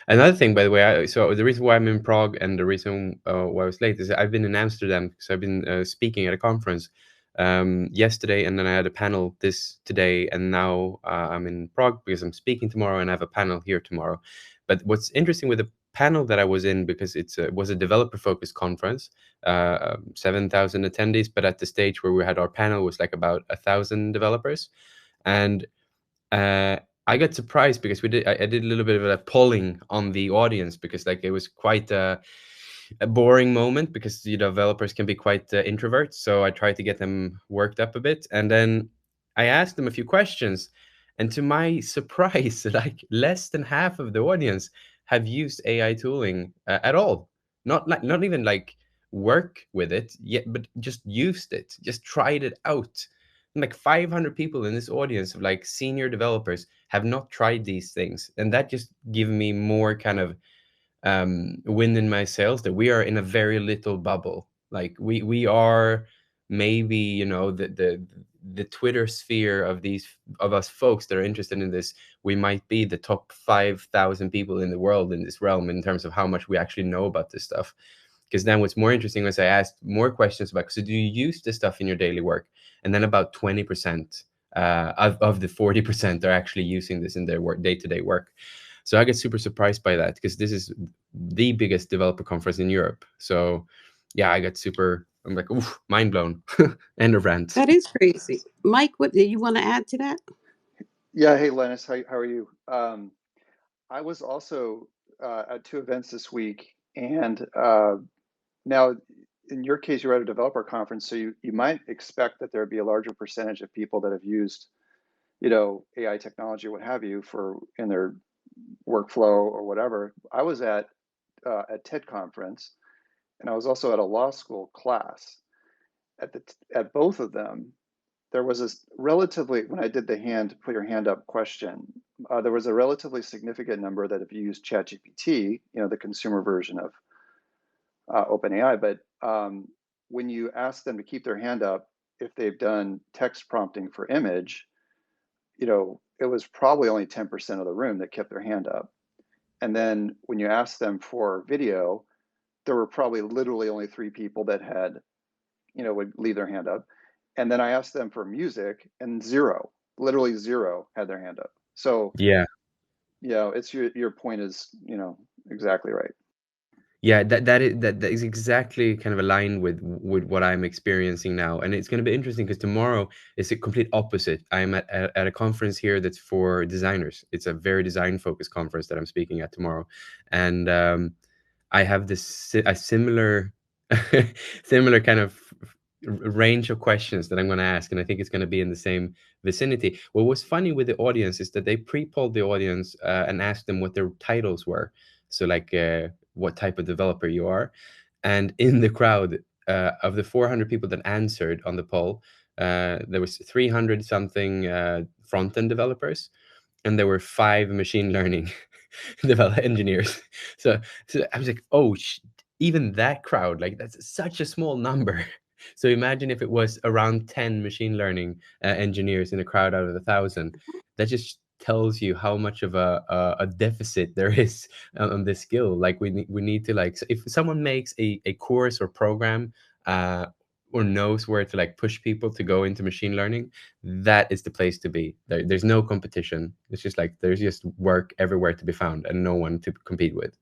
Another thing, by the way, so the reason why I'm in Prague and the reason why I was late is I've been in Amsterdam because I've been speaking at a conference yesterday, and then I had a panel today, and now I'm in Prague because I'm speaking tomorrow, and I have a panel here tomorrow. But what's interesting with the panel that I was in, because it was a developer-focused conference, 7,000 attendees, but at the stage where we had our panel was like about 1,000 developers, and I got surprised because I did a little bit of a polling on the audience, because like it was quite a boring moment, because the developers can be quite introverts. So I tried to get them worked up a bit, and then I asked them a few questions, and to my surprise, like less than half of the audience have used AI tooling at all. Not even like work with it yet, but just used it, just tried it out. Like 500 people in this audience of like senior developers have not tried these things, and that just give me more kind of wind in my sails that we are in a very little bubble. Like we are maybe, the Twitter sphere of us folks that are interested in this. We might be the top 5,000 people in the world in this realm in terms of how much we actually know about this stuff. Because then what's more interesting was I asked more questions about, so do you use this stuff in your daily work? And then about 20% of the 40% are actually using this in their day-to-day work. So I get super surprised by that, because this is the biggest developer conference in Europe. So yeah, I'm like, oof, mind blown. End of rant. That is crazy. Mike, what do you want to add to that? Yeah, hey Lennis, how are you? I was also at two events this week, and now in your case, you're at a developer conference, so you might expect that there'd be a larger percentage of people that have used, AI technology, what have you, for in their workflow or whatever. I was at TED conference, and I was also at a law school class. At both of them, there was a relatively, when I did the put your hand up question, there was a relatively significant number that have used ChatGPT, the consumer version of OpenAI. But when you ask them to keep their hand up, if they've done text prompting for image, it was probably only 10% of the room that kept their hand up. And then when you ask them for video, there were probably literally only 3 people that had, would leave their hand up. And then I asked them for music, and literally zero had their hand up. So Yeah. it's your point is, exactly right. Yeah, that is exactly kind of aligned with what I'm experiencing now, and it's going to be interesting because tomorrow is a complete opposite. I'm at a conference here that's for designers. It's a very design focused conference that I'm speaking at tomorrow, and I have a similar similar kind of range of questions that I'm going to ask, and I think it's going to be in the same vicinity. What was funny with the audience is that they pre-polled the audience and asked them what their titles were. So like what type of developer you are. And in the crowd of the 400 people that answered on the poll, there was 300 something front-end developers, and there were 5 machine learning engineers. So I was like, oh, even that crowd, like that's such a small number. So imagine if it was around 10 machine learning engineers in a crowd out of 1,000. That just tells you how much of a deficit there is on this skill. Like we need to like, so if someone makes a course or program or knows where to like push people to go into machine learning, that is the place to be. There's no competition. It's just like there's just work everywhere to be found and no one to compete with.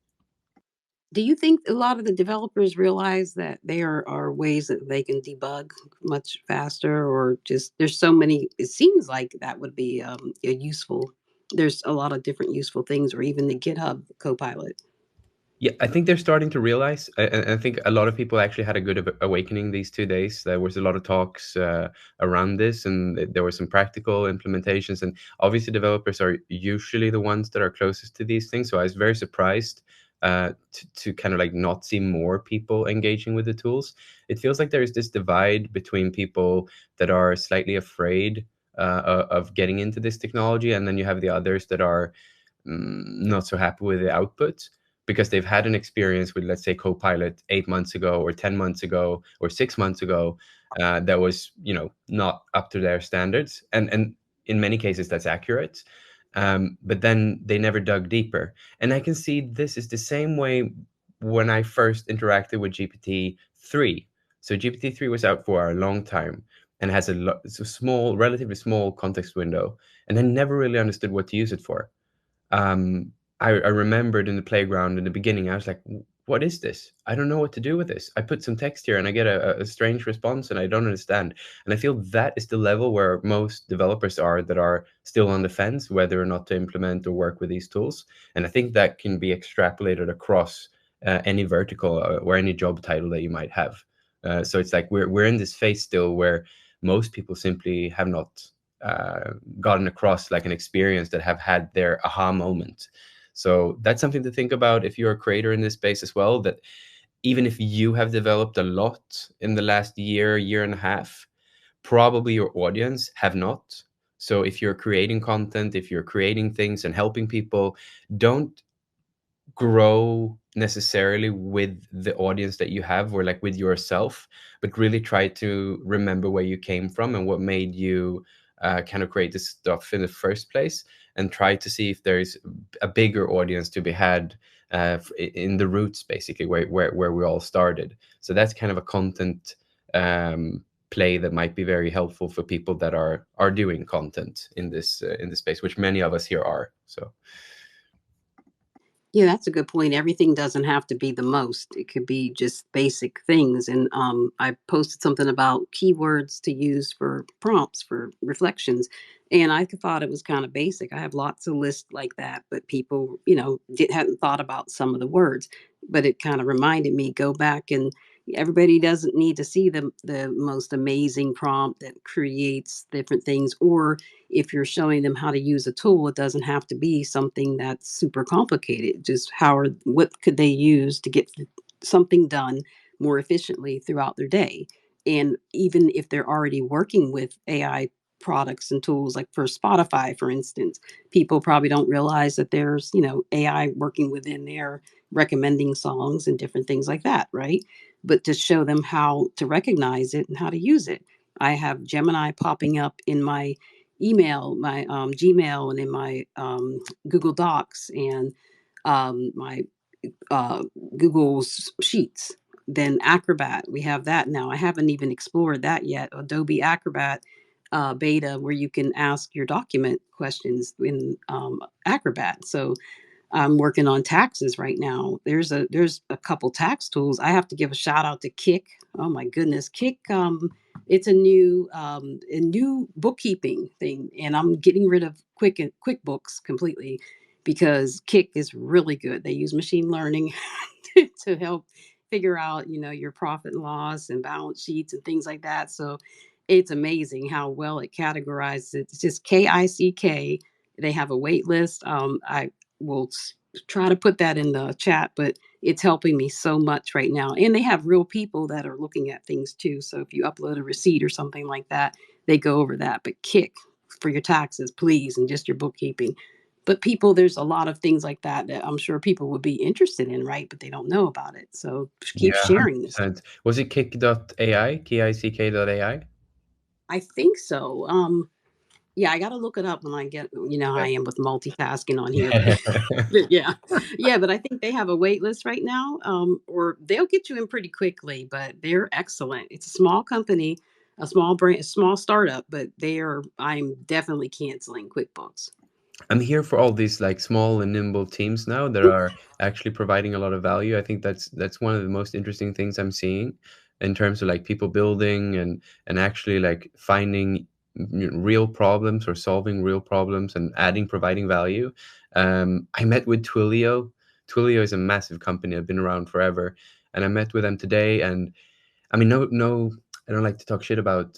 Do you think a lot of the developers realize that there are ways that they can debug much faster, or just there's so many? It seems like that would be a useful. There's a lot of different useful things, or even the GitHub Copilot. Yeah, I think they're starting to realize. I think a lot of people actually had a good awakening these 2 days. There was a lot of talks around this, and there were some practical implementations. And obviously, developers are usually the ones that are closest to these things. So I was very surprised to kind of like not see more people engaging with the tools. It feels like there is this divide between people that are slightly afraid of getting into this technology, and then you have the others that are not so happy with the output because they've had an experience with, let's say, Copilot 8 months ago or 10 months ago or 6 months ago that was, not up to their standards. And in many cases, that's accurate. But then they never dug deeper. And I can see this is the same way when I first interacted with GPT-3. So GPT-3 was out for a long time and has it's a small, relatively small context window. And I never really understood what to use it for. um, I remembered in the playground in the beginning, I was like, what is this? I don't know what to do with this. I put some text here and I get a strange response and I don't understand. And I feel that is the level where most developers are that are still on the fence whether or not to implement or work with these tools. And I think that can be extrapolated across any vertical or any job title that you might have. So it's like we're in this phase still where most people simply have not gotten across like an experience that have had their aha moment. So that's something to think about if you're a creator in this space as well, that even if you have developed a lot in the last year and a half, probably your audience have not. So if you're creating content, if you're creating things and helping people, don't grow necessarily with the audience that you have or like with yourself, but really try to remember where you came from and what made you kind of create this stuff in the first place, and try to see if there's a bigger audience to be had in the roots, basically where we all started. So that's kind of a content play that might be very helpful for people that are doing content in this space, which many of us here are. So Yeah, that's a good point. Everything doesn't have to be the most. It could be just basic things. And I posted something about keywords to use for prompts for reflections. And I thought it was kind of basic. I have lots of lists like that, but people, hadn't thought about some of the words. But it kind of reminded me, go back, and everybody doesn't need to see the most amazing prompt that creates different things. Or if you're showing them how to use a tool, it doesn't have to be something that's super complicated. Just what could they use to get something done more efficiently throughout their day? And even if they're already working with AI products and tools, like for Spotify, for instance, people probably don't realize that there's, AI working within their recommending songs and different things like that, right? But to show them how to recognize it and how to use it. I have Gemini popping up in my email, my Gmail, and in my Google Docs, and my uh, Google Sheets. Then Acrobat, we have that now. I haven't even explored that yet. Adobe Acrobat beta, where you can ask your document questions in Acrobat. So I'm working on taxes right now. There's a couple tax tools. I have to give a shout out to Kick. Oh my goodness, Kick. It's a new bookkeeping thing, and I'm getting rid of QuickBooks completely because Kick is really good. They use machine learning to help figure out, your profit and loss and balance sheets and things like that. So it's amazing how well it categorizes it. It's just KICK. They have a wait list. I will try to put that in the chat, but it's helping me so much right now. And they have real people that are looking at things too. So if you upload a receipt or something like that, they go over that. But Kick for your taxes, please, and just your bookkeeping. But people, there's a lot of things like that that I'm sure people would be interested in, right? But they don't know about it. So keep yeah, sharing this. 100%. Was it kick.ai, kick.ai? I think so. Yeah, I got to look it up when I get, how Yeah. I am with multitasking on here, but but yeah, yeah, but I think they have a wait list right now, or they'll get you in pretty quickly, but they're excellent. It's a small company, a small brand, a small startup, but I'm definitely canceling QuickBooks. I'm here for all these like small and nimble teams now that are actually providing a lot of value. I think that's one of the most interesting things I'm seeing in terms of like people building and actually like finding real problems or solving real problems and providing value. I met with Twilio Twilio is a massive company. I've been around forever, and I met with them today. And I mean, no, I don't like to talk shit about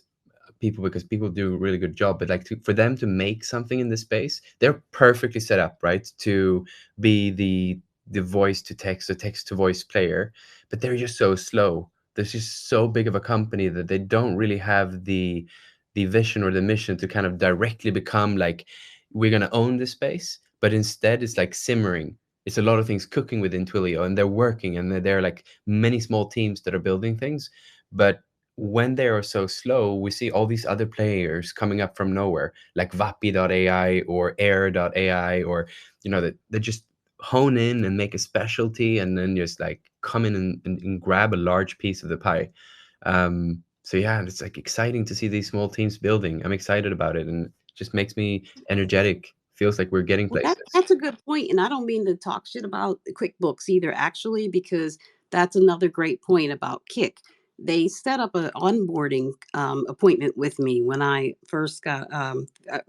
people because people do a really good job, but like for them to make something in this space, they're perfectly set up, right, to be the voice to text or text to voice player, but they're just so slow. There's just so big of a company that they don't really have the vision or the mission to kind of directly become like, we're going to own this space, but instead it's like simmering. It's a lot of things cooking within Twilio, and they're working, and they're like many small teams that are building things. But when they are so slow, we see all these other players coming up from nowhere, like Vapi.ai or Air.ai, or, you know, that they just hone in and make a specialty and then just like come in and grab a large piece of the pie. So yeah, it's like exciting to see these small teams building. I'm excited about it, and it just makes me energetic. Feels like we're getting Well, places. that's a good point, and I don't mean to talk shit about QuickBooks either, actually, because that's another great point about Kick. They set up an onboarding appointment with me when I first got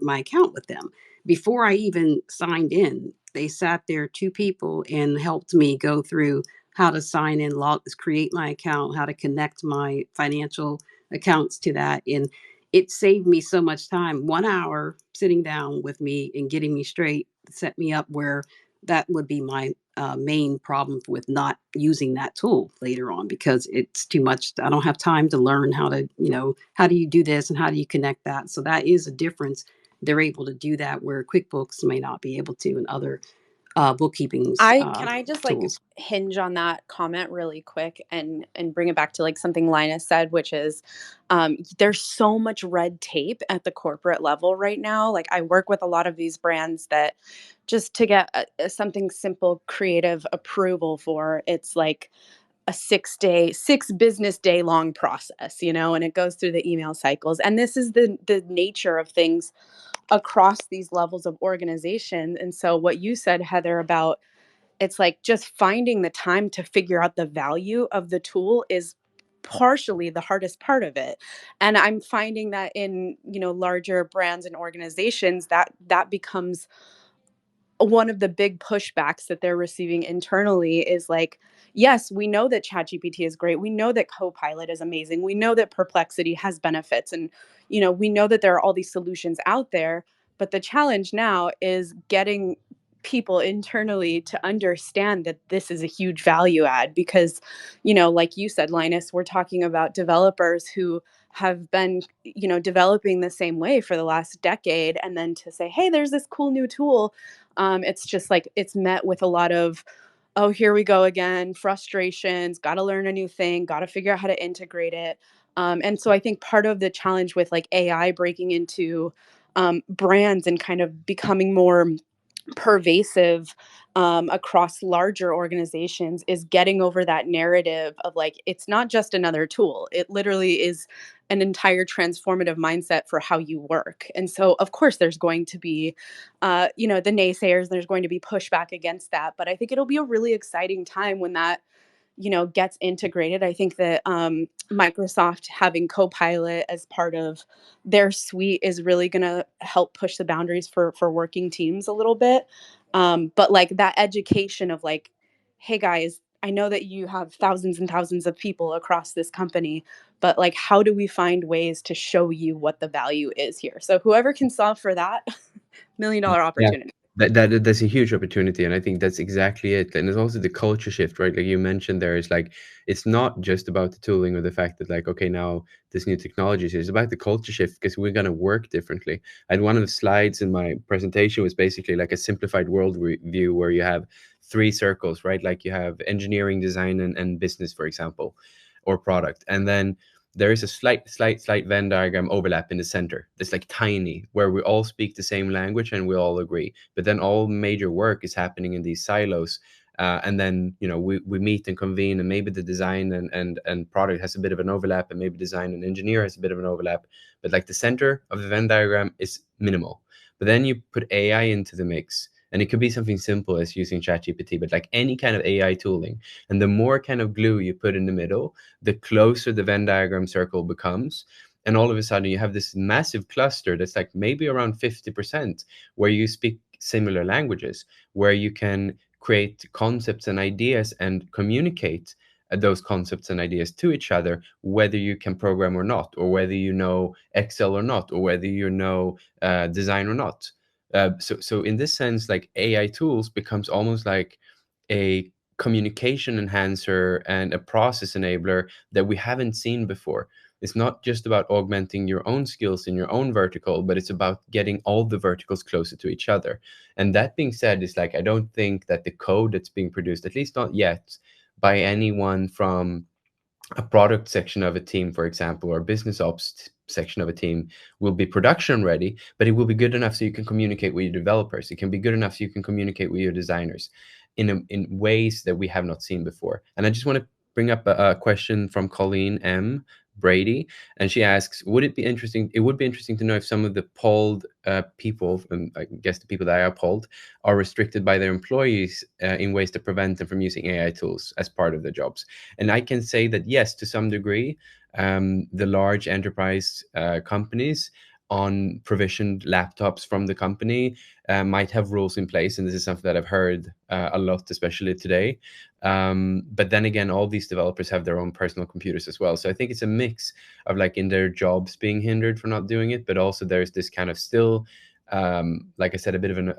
my account with them. Before I even signed in, they sat there, two people, and helped me go through how to sign in, create my account, how to connect my financial accounts to that, and it saved me so much time. 1 hour sitting down with me and getting me straight set me up where that would be my main problem with not using that tool later on, because it's too much. I don't have time to learn how to, how do you do this and how do you connect that? So that is a difference. They're able to do that where QuickBooks may not be able to, and other bookkeeping Can I just like tools. hinge on that comment really quick and bring it back to like something Linus said, which is there's so much red tape at the corporate level right now. Like I work with a lot of these brands that just to get something simple creative approval for, it's like a 6 business day long process, and it goes through the email cycles. And this is the nature of things across these levels of organization. And so what you said, Heather, about it's like just finding the time to figure out the value of the tool is partially the hardest part of it. And I'm finding that in, larger brands and organizations, that becomes one of the big pushbacks that they're receiving internally is like, yes, we know that ChatGPT is great. We know that Copilot is amazing. We know that Perplexity has benefits. And, we know that there are all these solutions out there. But the challenge now is getting people internally to understand that this is a huge value add because, like you said, Linus, we're talking about developers who have been, developing the same way for the last decade. And then to say, hey, there's this cool new tool. It's just like it's met with a lot of, oh, here we go again, frustrations, got to learn a new thing, got to figure out how to integrate it. And so I think part of the challenge with like AI breaking into brands and kind of becoming more pervasive across larger organizations is getting over that narrative of like, it's not just another tool. It literally is an entire transformative mindset for how you work. And so, of course, there's going to be, the naysayers, there's going to be pushback against that. But I think it'll be a really exciting time when that gets integrated. I think that Microsoft having Copilot as part of their suite is really going to help push the boundaries for working teams a little bit. But like that education of like, hey guys, I know that you have thousands and thousands of people across this company, but like, how do we find ways to show you what the value is here? So whoever can solve for that, $1 million Yeah, opportunity. that's a huge opportunity, and I think that's exactly it. And it's also the culture shift, right? Like you mentioned, there is like it's not just about the tooling or the fact that like, okay, now this new technology is here. It's about the culture shift because we're gonna work differently. And one of the slides in my presentation was basically like a simplified world view where you have 3 circles, right? Like you have engineering, design, and business, for example, or product, and then there is a slight Venn diagram overlap in the center. That's like tiny, where we all speak the same language and we all agree. But then all major work is happening in these silos. And then, we meet and convene, and maybe the design and product has a bit of an overlap, and maybe design and engineer has a bit of an overlap. But like the center of the Venn diagram is minimal. But then you put AI into the mix, and it could be something simple as using ChatGPT, but like any kind of AI tooling. And the more kind of glue you put in the middle, the closer the Venn diagram circle becomes. And all of a sudden you have this massive cluster that's like maybe around 50% where you speak similar languages, where you can create concepts and ideas and communicate those concepts and ideas to each other, whether you can program or not, or whether you know Excel or not, or whether you know design or not. So in this sense, like AI tools becomes almost like a communication enhancer and a process enabler that we haven't seen before. It's not just about augmenting your own skills in your own vertical, but it's about getting all the verticals closer to each other. And that being said, it's like I don't think that the code that's being produced, at least not yet, by anyone from a product section of a team, for example, or a business ops section of a team, will be production ready, but it will be good enough so you can communicate with your developers. It can be good enough so you can communicate with your designers in ways that we have not seen before. And I just want to bring up a question from Colleen M. Brady, and she asks, would it be interesting? It would be interesting to know if some of the polled people, and I guess the people that are polled, are restricted by their employees in ways to prevent them from using AI tools as part of their jobs. And I can say that yes, to some degree, the large enterprise companies on provisioned laptops from the company might have rules in place, and this is something that I've heard a lot, especially today. But then again, all these developers have their own personal computers as well. So I think it's a mix of like in their jobs being hindered for not doing it, but also there's this kind of still, like I said, a bit of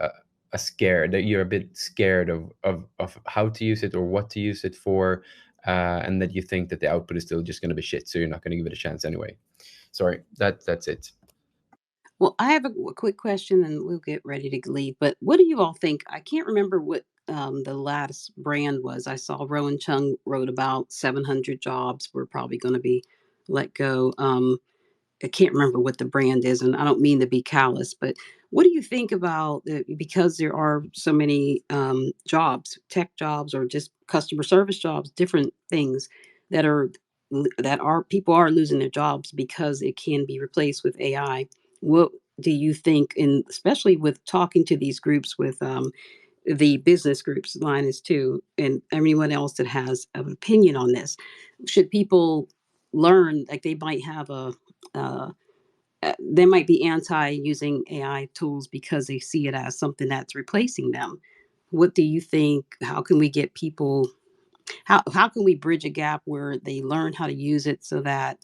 a scare that you're a bit scared of how to use it or what to use it for, and that you think that the output is still just going to be shit, so you're not going to give it a chance anyway. Sorry, that's it. Well, I have a quick question and we'll get ready to leave. But what do you all think? I can't remember what the last brand was. I saw Rowan Chung wrote about 700 jobs were probably going to be let go. I can't remember what the brand is, and I don't mean to be callous, but what do you think about because there are so many jobs, tech jobs, or just customer service jobs, different things that are people are losing their jobs because it can be replaced with AI. What do you think, and especially with talking to these groups with the business groups, Linus too, and everyone else that has an opinion on this? Should people learn, like they might have uh, they might be anti using AI tools because they see it as something that's replacing them. What do you think? How can we get people? How can we bridge a gap where they learn how to use it so that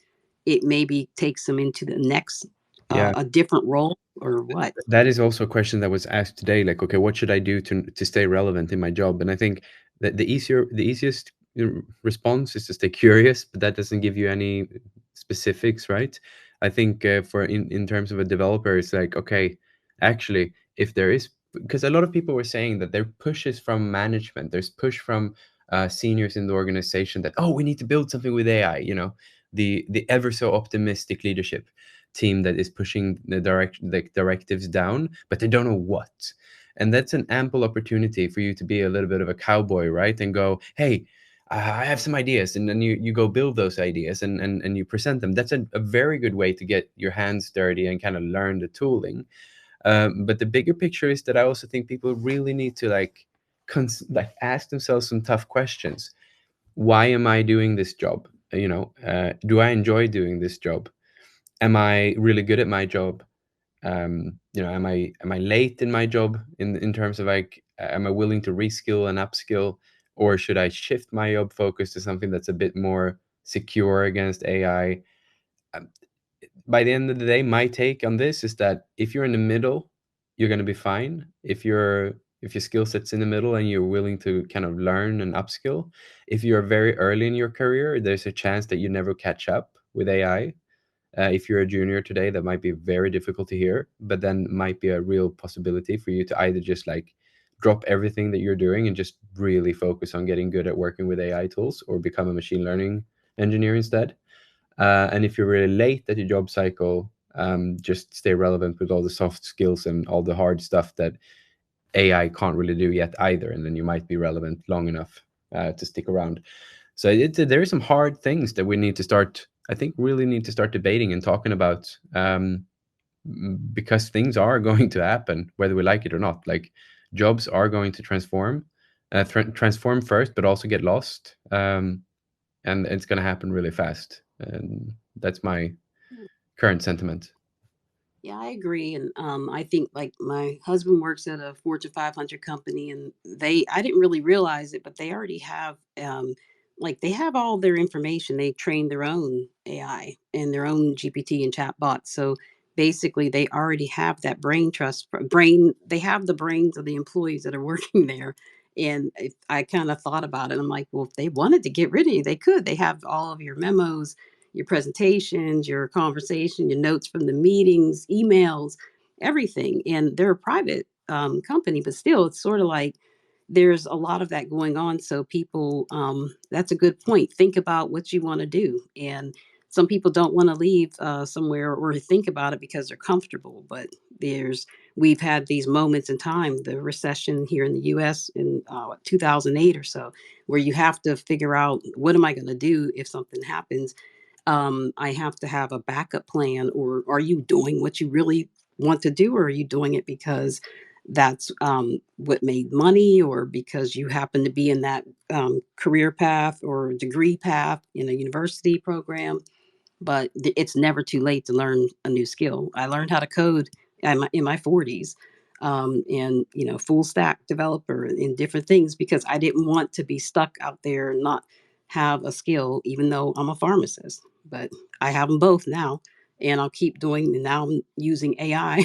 it maybe takes them into the next Yeah, a different role or what? that is also a question that was asked today. Like, okay, what should I do to stay relevant in my job? And I think that the easiest response is to stay curious, but that doesn't give you any specifics, right? I think for in terms of a developer, it's like, okay, actually, if there is, because a lot of people were saying that there pushes from management, there's push from seniors in the organization that, oh, we need to build something with AI, the ever so optimistic leadership team that is pushing the directives down, but they don't know what. And that's an ample opportunity for you to be a little bit of a cowboy, right? And go, hey, I have some ideas, and then you go build those ideas and you present them. That's a very good way to get your hands dirty and kind of learn the tooling. But the bigger picture is that I also think people really need to like ask themselves some tough questions. Why am I doing this job? Do I enjoy doing this job? Am I really good at my job? Am I late in my job in terms of like, am I willing to reskill and upskill, or should I shift my job focus to something that's a bit more secure against AI? Um, by the end of the day, my take on this is that if you're in the middle, you're going to be fine. If your skill set's in the middle and you're willing to kind of learn and upskill, if you're very early in your career, there's a chance that you never catch up with AI. If you're a junior today, that might be very difficult to hear, but then might be a real possibility for you to either just like drop everything that you're doing and just really focus on getting good at working with AI tools, or become a machine learning engineer instead. And if you're really late at your job cycle, just stay relevant with all the soft skills and all the hard stuff that AI can't really do yet either. And then you might be relevant long enough to stick around. So there are some hard things that we need to start, I think, really need to start debating and talking about, because things are going to happen, whether we like it or not. Like, jobs are going to transform, transform first, but also get lost. And it's going to happen really fast. And that's my current sentiment. Yeah, I agree. And I think like my husband works at a Fortune 500 company, and I didn't really realize it, but they already have, like, they have all their information. They train their own AI and their own GPT and chatbots. So basically, they already have that brain. They have the brains of the employees that are working there. And I kind of thought about it. I'm like, well, if they wanted to get rid of you, they could. They have all of your memos, your presentations, your conversation, your notes from the meetings, emails, everything. And they're a private company, but still, it's sort of like there's a lot of that going on. So people, that's a good point. Think about what you want to do. And some people don't want to leave somewhere or think about it because they're comfortable. But we've had these moments in time, the recession here in the US in 2008 or so, where you have to figure out, what am I going to do if something happens? I have to have a backup plan. Or are you doing what you really want to do, or are you doing it because that's what made money, or because you happen to be in that career path or degree path in a university program? But it's never too late to learn a new skill. I learned how to code in my 40s, and full stack developer in different things, because I didn't want to be stuck out there and not have a skill, even though I'm a pharmacist. But I have them both now, and I'll keep doing. And now I'm using AI,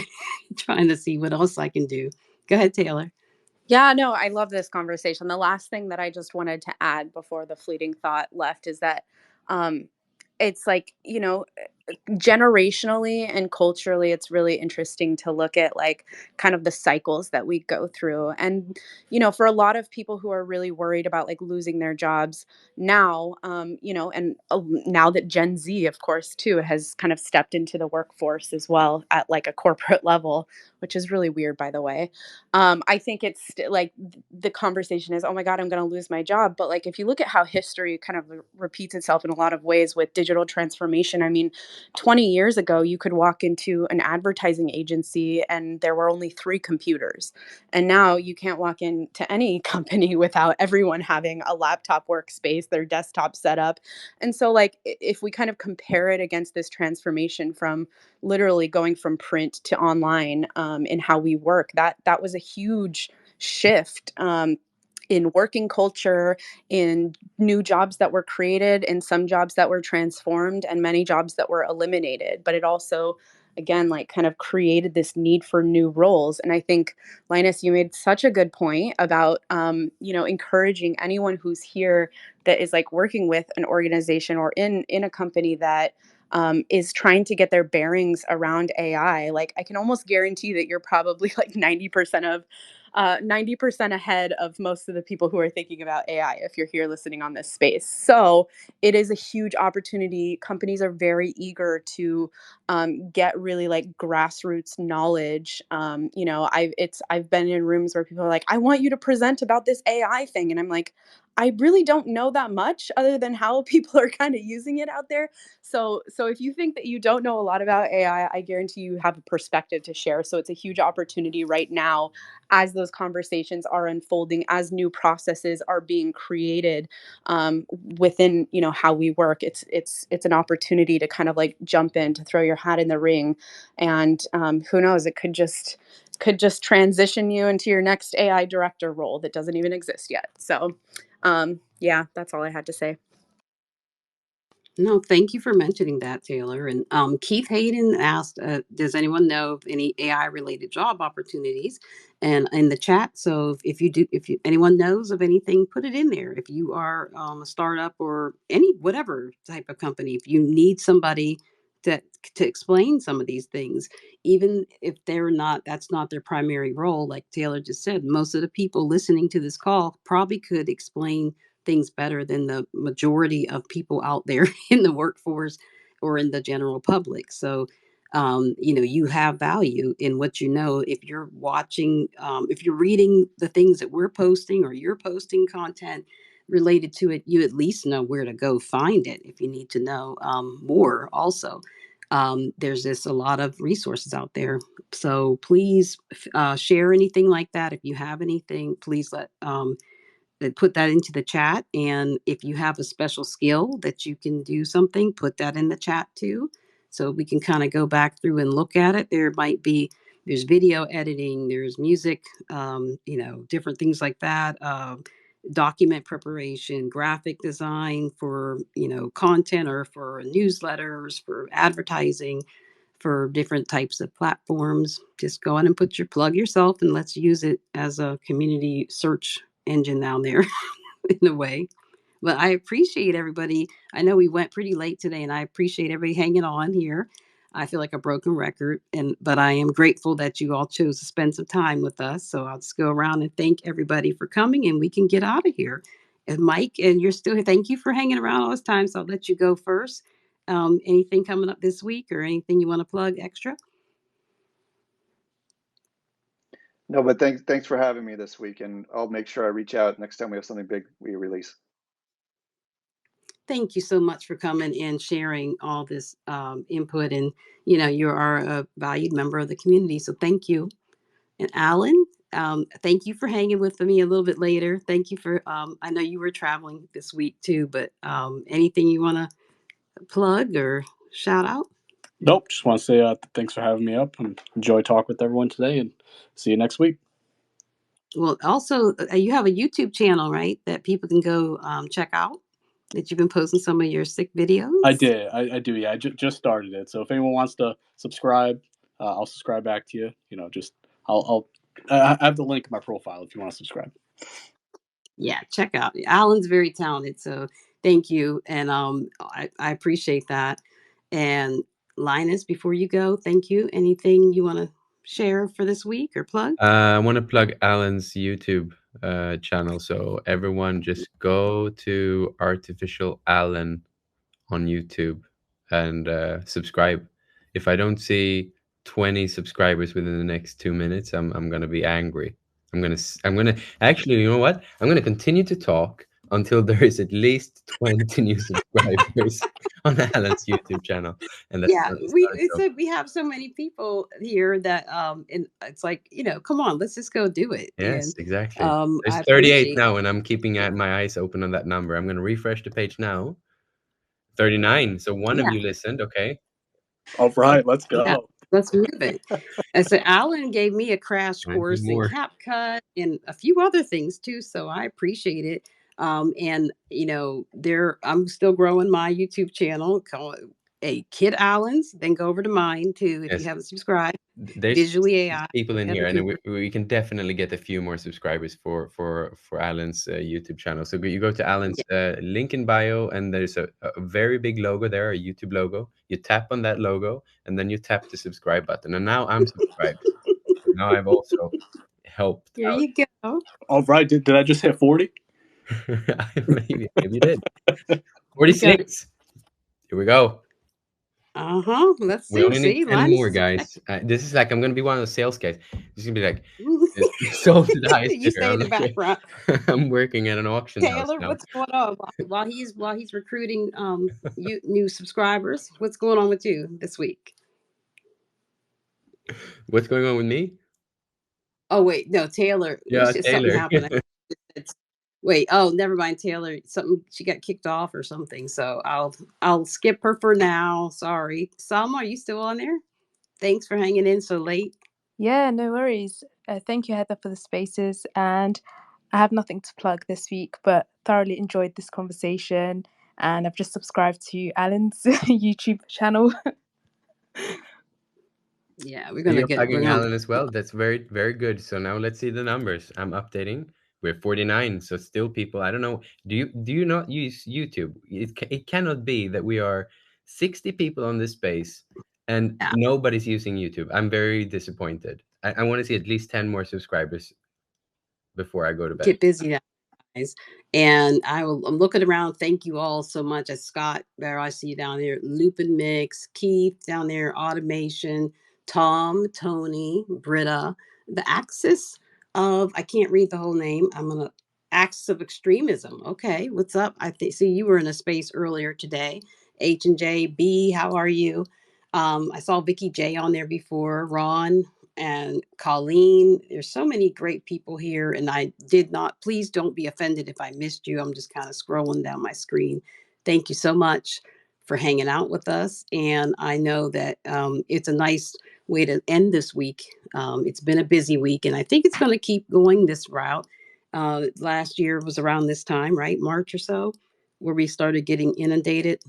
trying to see what else I can do. Go ahead, Taylor. Yeah, no, I love this conversation. The last thing that I just wanted to add before the fleeting thought left is that um, it's like, generationally and culturally, it's really interesting to look at like kind of the cycles that we go through. And for a lot of people who are really worried about like losing their jobs now, and now that Gen Z, of course, too, has kind of stepped into the workforce as well at like a corporate level, which is really weird, by the way. I think it's like the conversation is, oh my God, I'm going to lose my job. But like, if you look at how history kind of repeats itself in a lot of ways with digital transformation, I mean, 20 years ago, you could walk into an advertising agency and there were only 3 computers. And now you can't walk into any company without everyone having a laptop workspace, their desktop set up. And so, like, if we kind of compare it against this transformation from literally going from print to online in how we work, that was a huge shift. In working culture, in new jobs that were created, in some jobs that were transformed, and many jobs that were eliminated. But it also, again, like kind of created this need for new roles. And I think, Linus, you made such a good point about, encouraging anyone who's here that is like working with an organization or in a company that is trying to get their bearings around AI. Like, I can almost guarantee that you're probably like 90% ahead of most of the people who are thinking about AI if you're here listening on this space. So it is a huge opportunity. Companies are very eager to get really like grassroots knowledge. I've been in rooms where people are like, I want you to present about this AI thing. And I'm like, I really don't know that much other than how people are kind of using it out there. So if you think that you don't know a lot about AI, I guarantee you have a perspective to share. So it's a huge opportunity right now as those conversations are unfolding, as new processes are being created within how we work. It's an opportunity to kind of like jump in, to throw your hat in the ring, and who knows, it could just transition you into your next AI director role that doesn't even exist yet. So yeah, that's all I had to say. No, thank you for mentioning that, Taylor. And Keith Hayden asked, "Does anyone know of any AI-related job opportunities?" And in the chat, so if anyone knows of anything, put it in there. If you are a startup or any whatever type of company, if you need somebody to to explain some of these things, even if that's not their primary role, like Taylor just said, most of the people listening to this call probably could explain things better than the majority of people out there in the workforce or in the general public. So, you have value in what you know. If you're watching, if you're reading the things that we're posting, or you're posting content related to it, you at least know where to go find it if you need to know more. Also, there's just a lot of resources out there. So please share anything like that. If you have anything, please put that into the chat. And if you have a special skill that you can do something, put that in the chat too. so we can kind of go back through and look at it. There's video editing, there's music, different things like that. Document preparation, graphic design for content or for newsletters, for advertising, for different types of platforms. Just go on and plug yourself, and let's use it as a community search engine down there in a way. But I appreciate everybody. I know we went pretty late today, and I appreciate everybody hanging on here. I feel like a broken record, but I am grateful that you all chose to spend some time with us. So I'll just go around and thank everybody for coming, and we can get out of here. And Mike, and you're still here. Thank you for hanging around all this time. So I'll let you go first. Anything coming up this week, or anything you want to plug extra? No, but thanks for having me this week, and I'll make sure I reach out next time we have something big we release. Thank you so much for coming and sharing all this input. And, you are a valued member of the community. So thank you. And Alan, thank you for hanging with me a little bit later. Thank you for, I know you were traveling this week too, but anything you want to plug or shout out? Nope. Just want to say thanks for having me up, and enjoy talking with everyone today, and see you next week. Well, also, you have a YouTube channel, right, that people can go check out? That you've been posting some of your sick videos? I did. I do. Yeah, I just started it. So if anyone wants to subscribe, I'll subscribe back to you. I have the link in my profile if you want to subscribe. Yeah, check out. Alan's very talented, so thank you, and I appreciate that. And Linus, before you go, thank you. Anything you want to share for this week or plug? I want to plug Alan's YouTube channel. So everyone just go to Artificial Alan on YouTube and subscribe. If I don't see 20 subscribers within the next 2 minutes, I'm gonna be angry. I'm gonna actually, you know what? I'm gonna continue to talk until there is at least 20 new subscribers on Alan's YouTube channel. And that's Yeah, we have so many people here that and it's like, come on, let's just go do it. yes, And exactly. There's I 38 appreciate now, and I'm keeping my eyes open on that number. I'm gonna refresh the page now. 39. So one of Yeah. you listened, okay? All right, let's go. Yeah, let's move it. And so Alan gave me a crash I need course in more. CapCut and a few other things too. So I appreciate it. And I'm still growing my YouTube channel. Call it a Kid Allen's. Then go over to mine too if you Yes. haven't subscribed. There's Visually AI. people in here, and Cooper. we can definitely get a few more subscribers for Alan's YouTube channel. So you go to Alan's link in bio, and there's a very big logo there, a YouTube logo. You tap on that logo, and then you tap the subscribe button. And now I'm subscribed. Now I've also helped Here out. you go. All right, did I just hit 40? Maybe you did. 46. Here we go. Let's We see. only need 10 Linus more, is guys. This is like, I'm gonna be one of those sales guys. This is gonna be like, sold to the highest you bidder. stay in I'm the like, background. I'm working at an auction house Taylor, now. what's going on while he's recruiting you new subscribers? What's going on with you this week? What's going on with me? Oh wait, no, Taylor. Yeah, Something Taylor. happened. Wait, oh, never mind, Taylor. Something, she got kicked off or something. So I'll skip her for now. Sorry, Salma, are you still on there? Thanks for hanging in so late. Yeah, no worries. Thank you, Heather, for the spaces. And I have nothing to plug this week, but thoroughly enjoyed this conversation. And I've just subscribed to Alan's YouTube channel. Yeah, we're gonna plugging Alan as well. That's very, very good. So now let's see the numbers. I'm updating. We're 49. So still people, I don't know. Do you not use YouTube? It cannot be that we are 60 people on this space and nobody's using YouTube. I'm very disappointed. I want to see at least 10 more subscribers before I go to bed. Get busy now, guys. And I'm looking around. Thank you all so much. Scott, there I see you down there. Lupin Mix, Keith down there, Automation, Tom, Tony, Britta, the axis of, I can't read the whole name. I'm gonna axis of extremism. Okay, what's up? I see you were in a space earlier today. H and J B, how are you? I saw Vicky J on there before. Ron and Colleen. There's so many great people here, and please don't be offended if I missed you. I'm just kind of scrolling down my screen. Thank you so much for hanging out with us. And I know that it's a nice way to end this week. It's been a busy week, and I think it's going to keep going this route. Last year was around this time, right? March or so, where we started getting inundated.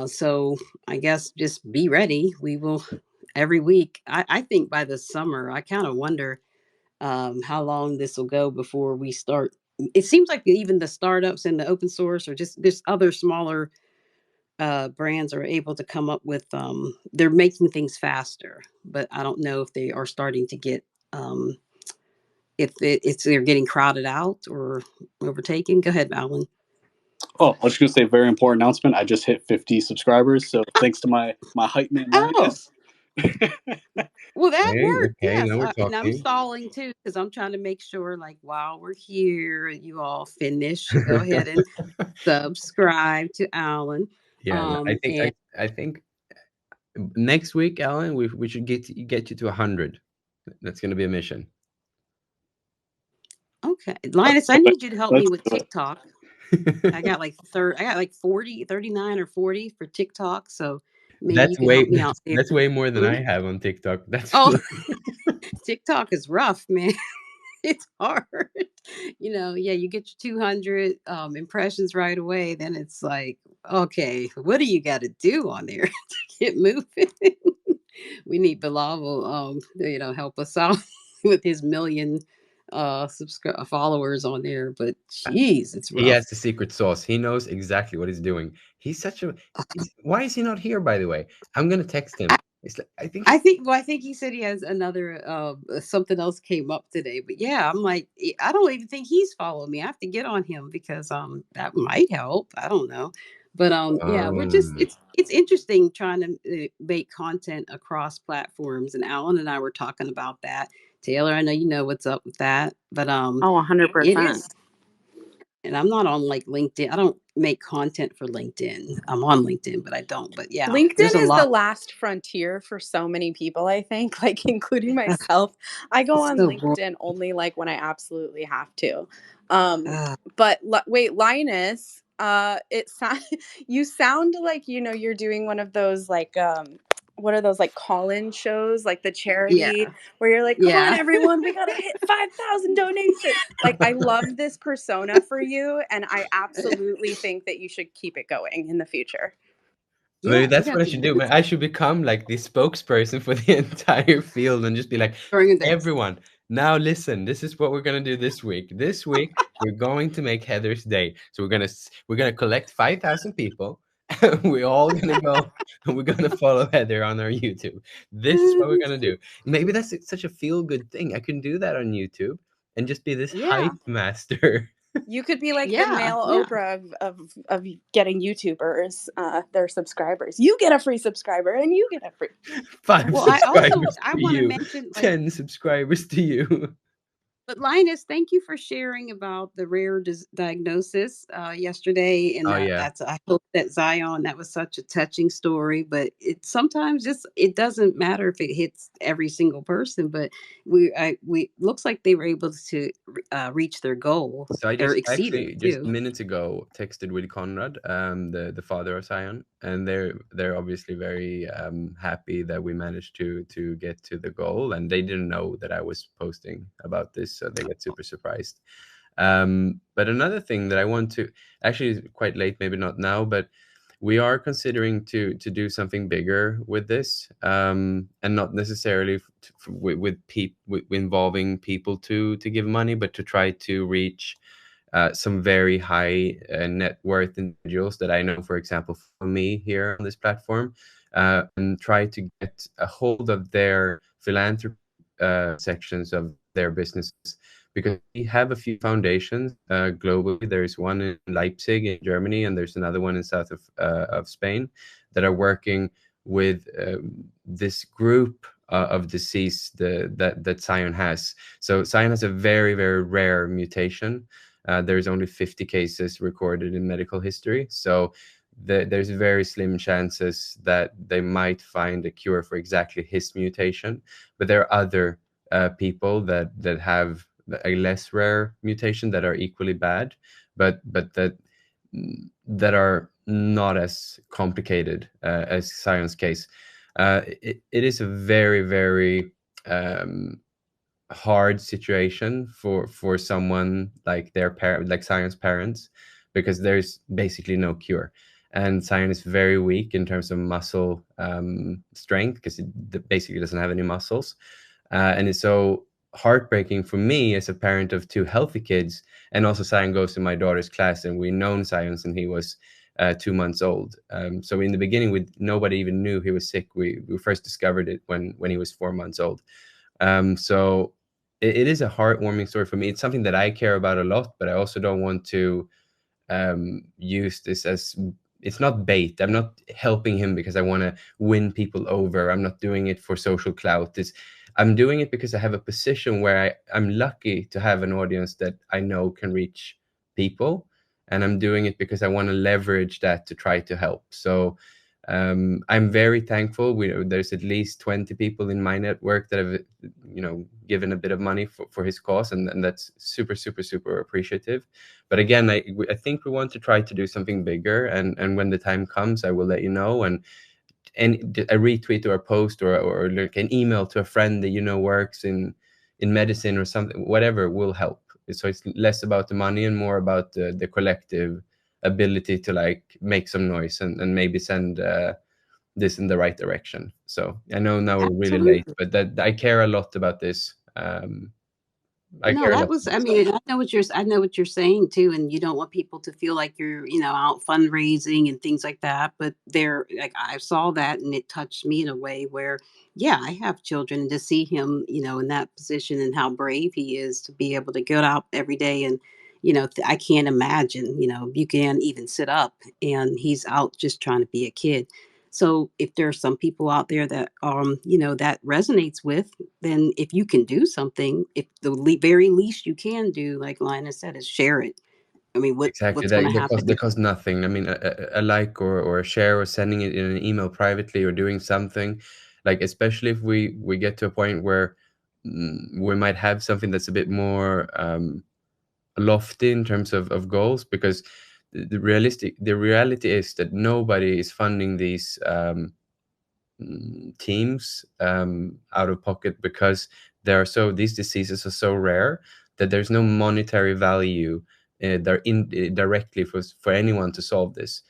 So I guess just be ready. We will every week. I think by the summer, I kind of wonder how long this will go before we start. It seems like even the startups and the open source or just this other smaller brands are able to come up with they're making things faster, but I don't know if they are starting to get if it's they're getting crowded out or overtaken. Go ahead, Alan. Oh, I was just gonna say, very important announcement. I just hit 50 subscribers, so thanks to my hype man Oh, Linus. well, that Okay, worked. okay, Yes, now we're and I'm talking. stalling too because I'm trying to make sure, like, while we're here, you all finish. Go ahead and subscribe to Alan. Yeah, no, And I think next week, Alan, we should get you to 100. That's going to be a mission. okay, Linus, I need you to help me Let's with do it. TikTok. I got like 40, 39 or 40 for TikTok. So maybe you That's can help me out there. that's way more than Hmm? I have on TikTok. That's Oh, TikTok is rough, man. It's hard. Yeah, you get your 200 impressions right away. Then it's like, okay, what do you got to do on there to get moving? We need Bilal, help us out with his million followers on there. But geez, it's he rough. has the secret sauce. He knows exactly what he's doing. He's such a why is he not here, by the way? I'm gonna text him. It's like, I think I think he said he has another something else came up today. But yeah, I'm like, I don't even think he's following me. I have to get on him because that might help. I don't know. But yeah, we're just um it's interesting trying to make content across platforms, and Alan and I were talking about that. Taylor, I know you know what's up with that, but Oh, it 100%. is, and I'm not on like LinkedIn. I don't make content for LinkedIn. I'm on LinkedIn, but I don't. But yeah, there's LinkedIn a is the lot. last frontier for so many people, I think, like including myself. I go It's on so boring. LinkedIn only like when I absolutely have to. Um, Uh, but wait, Linus, you sound like you're doing one of those like what are those like call-in shows like the yeah, charity where you're like, come on yeah. everyone, we gotta hit 5,000 donations. Like I love this persona for you, and I absolutely think that you should keep it going in the future. maybe Yeah, we that's what got I the should do. Man, I should become like the spokesperson for the entire field and just be like, during the day. everyone, now listen, this is what we're gonna do this week. This week we're going to make Heather's day. So we're gonna collect 5,000 people. And we're all gonna go and we're gonna follow Heather on our YouTube. This is what we're gonna do. Maybe that's such a feel good thing. I can do that on YouTube and just be this Yeah, hype master. You could be like the yeah, male yeah. Oprah of getting YouTubers their subscribers. You get a free subscriber and you get a free. Five Well, subscribers I to want to you, mention, like, 10 subscribers to you. but Linus, thank you for sharing about the rare diagnosis yesterday, and Oh yeah. that's I hope that Zion, that was such a touching story. But it sometimes just it doesn't matter if it hits every single person. But we looks like they were able to reach their goal So I or just exceed it actually just too. minutes ago texted with Conrad, the father of Zion, and they're obviously very happy that we managed to get to the goal, and they didn't know that I was posting about this, so they get super surprised. But another thing that I want to actually is quite late, maybe not now, but we are considering to do something bigger with this, and not necessarily with involving people to give money, but to try to reach some very high net worth individuals that I know, for example, for me here on this platform, and try to get a hold of their philanthropy sections of their businesses. Because we have a few foundations globally. There's one in Leipzig in Germany, and there's another one in south of Spain that are working with this group of disease that Zion has. So Zion has a very, very rare mutation. There's only 50 cases recorded in medical history. So there's very slim chances that they might find a cure for exactly his mutation. But there are other people that have a less rare mutation that are equally bad, but that that are not as complicated as Sion's case. It is a very, very hard situation for someone like their parent, like Sion's parents, because there's basically no cure, and Sion is very weak in terms of muscle strength, because it basically doesn't have any muscles, and it's so heartbreaking for me as a parent of two healthy kids. And also Sion goes to my daughter's class, and we've known Sion since he was 2 months old. So in the beginning, nobody even knew he was sick. We first discovered it when he was 4 months old. So it is a heartwarming story for me. It's something that I care about a lot, but I also don't want to use this as, it's not bait. I'm not helping him because I want to win people over. I'm not doing it for social clout. I'm doing it because I have a position where I'm lucky to have an audience that I know can reach people, and I'm doing it because I want to leverage that to try to help. So I'm very thankful. There's at least 20 people in my network that have, given a bit of money for his cause, and that's super, super, super appreciative. But again, I think we want to try to do something bigger, and when the time comes, I will let you know. And a retweet or a post or like an email to a friend that works in medicine or something, whatever, will help. So it's less about the money and more about the collective ability to like make some noise and maybe send this in the right direction. So I know now we're really late, Absolutely. but that I care a lot about this. I No, care a that lot was, about I this. mean, I know what you're saying too. And you don't want people to feel like you're, out fundraising and things like that. But they're like, I saw that and it touched me in a way where, yeah, I have children, and to see him, in that position and how brave he is to be able to get out every day. And, I can't imagine, you can't even sit up, and he's out just trying to be a kid. So if there are some people out there that, that resonates with, then if you can do something, if the very least you can do, like Lina said, is share it. I mean, Exactly. what's going to That happen? costs nothing. I mean, a like or a share or sending it in an email privately or doing something, like especially if we get to a point where we might have something that's a bit more lofty in terms of goals, because the reality is that nobody is funding these teams out of pocket, because these diseases are so rare that there's no monetary value directly for anyone to solve this.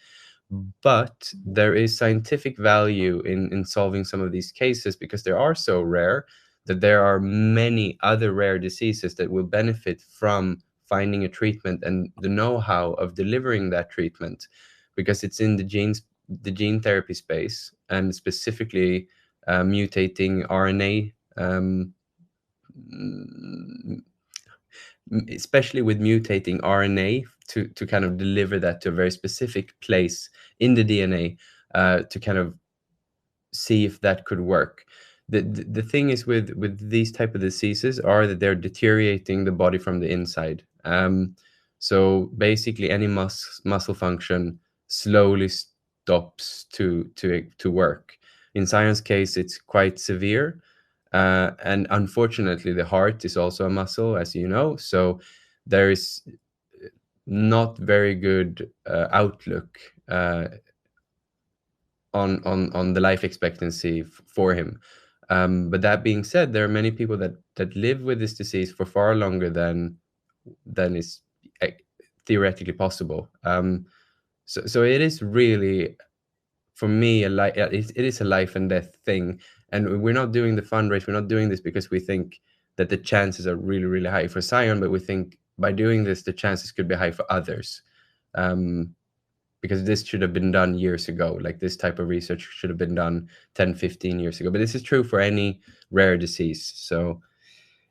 But there is scientific value in solving some of these cases, because they are so rare that there are many other rare diseases that will benefit from finding a treatment and the know-how of delivering that treatment, because it's in the gene therapy space, and specifically mutating RNA, especially with mutating RNA to kind of deliver that to a very specific place in the DNA, to kind of see if that could work. The thing is with these type of diseases are that they're deteriorating the body from the inside. So basically, any muscle function slowly stops to work. In Sion's case, it's quite severe, and unfortunately, the heart is also a muscle, as you know. So there is not very good outlook on the life expectancy for him. But that being said, there are many people that live with this disease for far longer than is uh, theoretically possible. So it is really, for me, it is a life and death thing. And we're not doing the fundraise. We're not doing this because we think that the chances are really, really high for Sion, but we think by doing this, the chances could be high for others. Because this should have been done years ago. Like, this type of research should have been done 10, 15 years ago. But this is true for any rare disease. So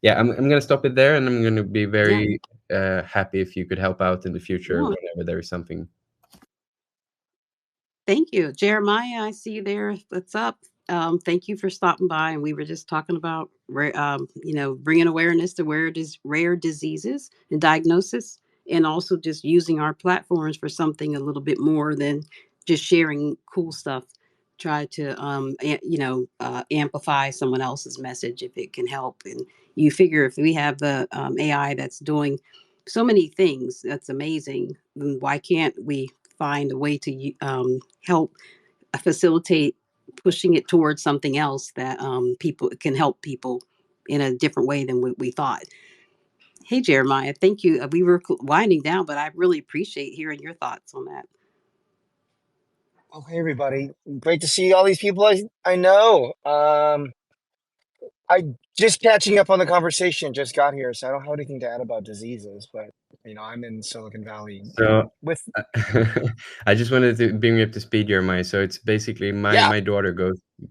yeah, I'm going to stop it there, and I'm going to be Yeah. very happy if you could help out in the future No, whenever there is something. thank you, Jeremiah. I see you there. What's up? Thank you for stopping by. And we were just talking about, bringing awareness to rare diseases and diagnosis, and also just using our platforms for something a little bit more than just sharing cool stuff. Try to, amplify someone else's message if it can help. And you figure if we have the AI that's doing so many things. That's amazing. Then why can't we find a way to help facilitate pushing it towards something else that people can help people in a different way than we thought. Hey, Jeremiah, thank you. We were winding down, but I really appreciate hearing your thoughts on that. Oh, hey everybody. Great to see all these people I know. I just catching up on the conversation, just got here, so I don't have anything to add about diseases, but I'm in Silicon Valley So with I just wanted to bring you up to speed, Jeremiah. So it's basically yeah, my daughter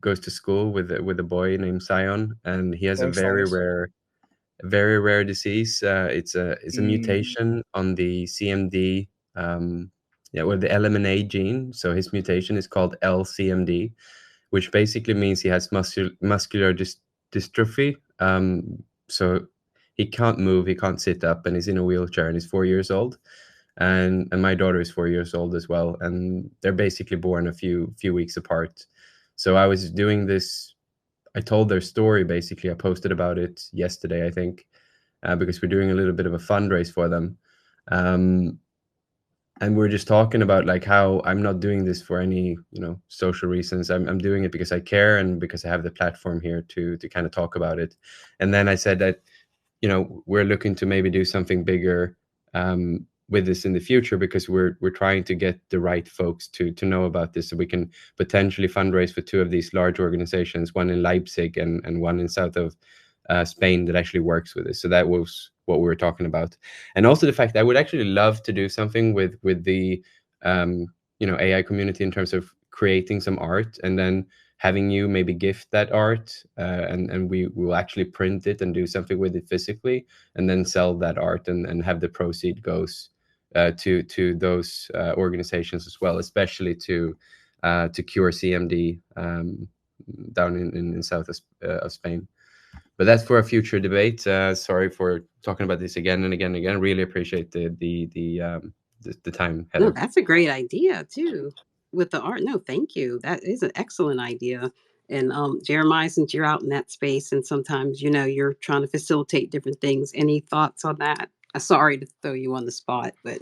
goes to school with a boy named Sion, and he has a thanks, Linus. very rare disease. It's a Mm, mutation on the CMD, or the LMNA gene. So his mutation is called LCMD, which basically means he has muscular dystrophy. So he can't move, he can't sit up, and he's in a wheelchair, and he's 4 years old. And my daughter is 4 years old as well, and they're basically born a few weeks apart. So I was doing this. I told their story basically. I posted about it yesterday, I think, because we're doing a little bit of a fundraise for them. Um, and we're just talking about like how I'm not doing this for any social reasons. I'm doing it because I care and because I have the platform here to kind of talk about it. And then I said that we're looking to maybe do something bigger with this in the future, because we're trying to get the right folks to know about this, so we can potentially fundraise for two of these large organizations, one in Leipzig and one in south of Spain, that actually works with this. So that was what we were talking about. And also the fact that I would actually love to do something with the AI community in terms of creating some art, and then having you maybe gift that art, and we will actually print it and do something with it physically, and then sell that art, and have the proceed goes to those organizations as well, especially to cure CMD down in south of Spain. But that's for a future debate. Sorry for talking about this again and again and again. Really appreciate the time, No, Heather. that's a great idea too with the art. No, thank you. That is an excellent idea. And Jeremiah, since you're out in that space and sometimes you're trying to facilitate different things, any thoughts on that? Sorry to throw you on the spot, but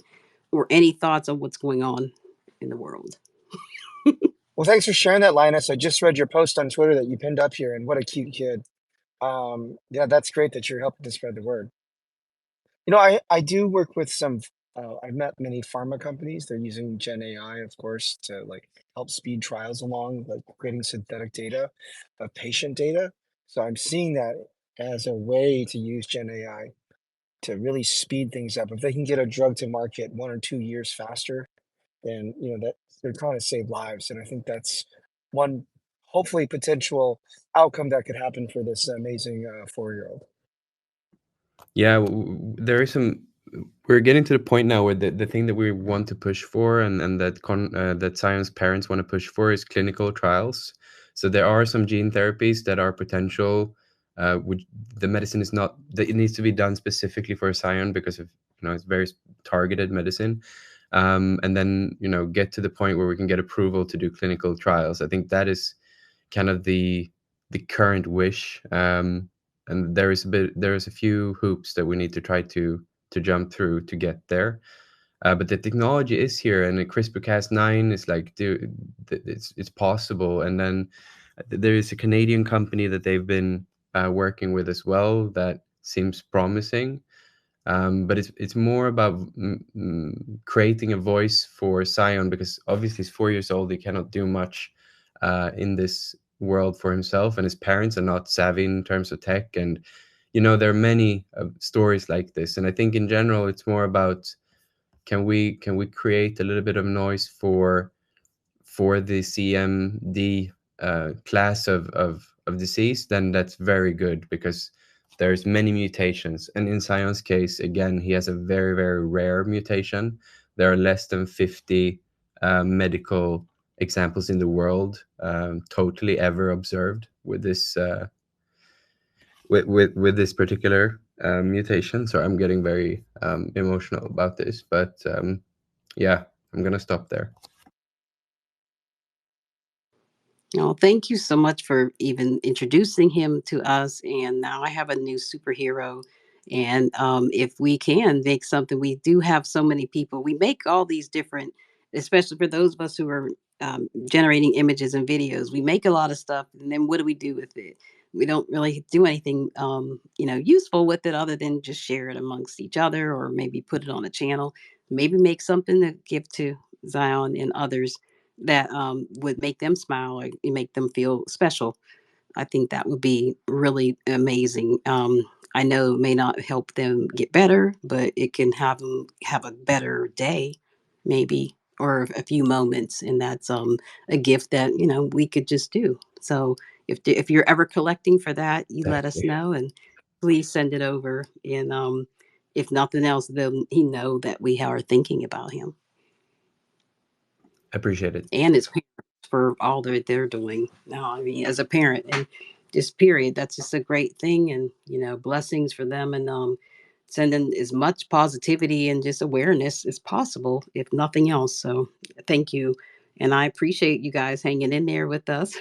or any thoughts on what's going on in the world? well, thanks for sharing that, Linus. I just read your post on Twitter that you pinned up here, and what a cute kid. Yeah, that's great that you're helping to spread the word. I do work with some. I've met many pharma companies. They're using Gen AI, of course, to like help speed trials along, like creating synthetic data of patient data. So I'm seeing that as a way to use Gen AI to really speed things up. If they can get a drug to market 1 or 2 years faster, then that they're trying to save lives. And I think that's one hopefully potential outcome that could happen for this amazing 4-year-old. Yeah, there is some. We're getting to the point now where the thing that we want to push for, and that science parents want to push for, is clinical trials. So there are some gene therapies that are potential, which the medicine is not, that it needs to be done specifically for a scion, because of it's very targeted medicine. And then get to the point where we can get approval to do clinical trials. I think that is kind of the current wish. And there is a few hoops that we need to try to jump through to get there. But the technology is here, and the CRISPR-Cas9 is like, dude, it's possible. And then there is a Canadian company that they've been working with as well that seems promising. But it's more about creating a voice for Sion, because obviously he's 4 years old. He cannot do much in this world for himself, and his parents are not savvy in terms of tech. And there are many stories like this. And I think in general, it's more about, can we create a little bit of noise for the CMD class of disease? Then that's very good, because there's many mutations. And in Sion's case, again, he has a very, very rare mutation. There are less than 50 medical examples in the world totally ever observed with this with this particular mutation. So I'm getting very emotional about this, but yeah, I'm gonna stop there. Oh, thank you so much for even introducing him to us. And now I have a new superhero, And if we can make something, we do have so many people. We make all these different, especially for those of us who are generating images and videos. We make a lot of stuff, and then what do we do with it? We don't really do anything, useful with it other than just share it amongst each other, or maybe put it on a channel. Maybe make something to give to Zion and others that would make them smile or make them feel special. I think that would be really amazing. I know it may not help them get better, but it can have them have a better day, maybe, or a few moments, and that's a gift that we could just do. So if you're ever collecting for that, you let us Definitely. know, and please send it over. And if nothing else, then he know that we are thinking about him Appreciate it. and his parents for all that they're doing now. I mean, as a parent, and just period, that's just a great thing, and blessings for them, and sending as much positivity and just awareness as possible, if nothing else. So, thank you, and I appreciate you guys hanging in there with us.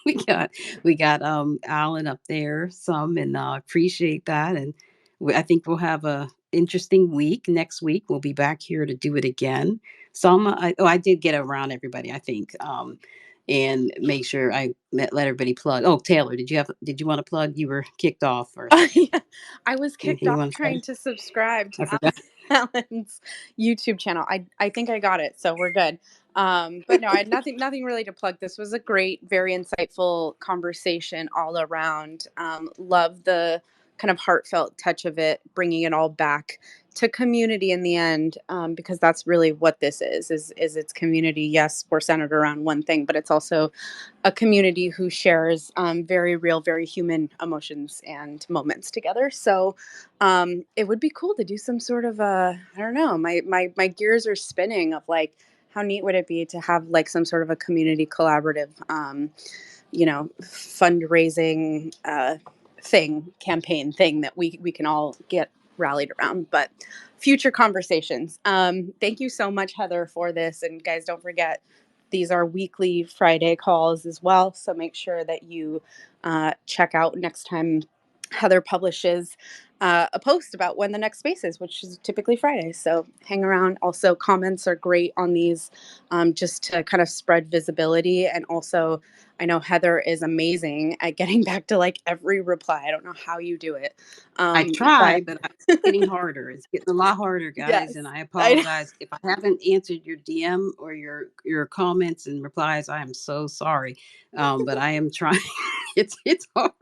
we got Alan up there some, and appreciate that, and I think we'll have a interesting week next week. We'll be back here to do it again. Salma, I did get around everybody, I think, and make sure I let everybody plug. Oh, Taylor, did you want to plug? You were kicked off for a second. Yeah, I was kicked Anything you off want to say? trying to subscribe I to forgot. Alan's YouTube channel. I think I got it, so we're good. But no, I had nothing really to plug. This was a great, very insightful conversation all around. Love the kind of heartfelt touch of it, bringing it all back to community in the end, because that's really what this is it's community. Yes, we're centered around one thing, but it's also a community who shares very real, very human emotions and moments together. So it would be cool to do some sort of I don't know, my gears are spinning of like, how neat would it be to have like some sort of a community collaborative, fundraising campaign thing that we can all get rallied around. But future conversations. Thank you so much, Heather, for this. And guys, don't forget, these are weekly Friday calls as well. So make sure that you check out next time Heather publishes a post about when the next space is, which is typically Friday. So hang around. Also, comments are great on these, just to kind of spread visibility. And also, I know Heather is amazing at getting back to like every reply. I don't know how you do it. I But try, but it's getting harder. It's getting a lot harder, guys. yes, And I I apologize if I haven't answered your DM or your comments and replies. I am so sorry, but I am trying. It's hard,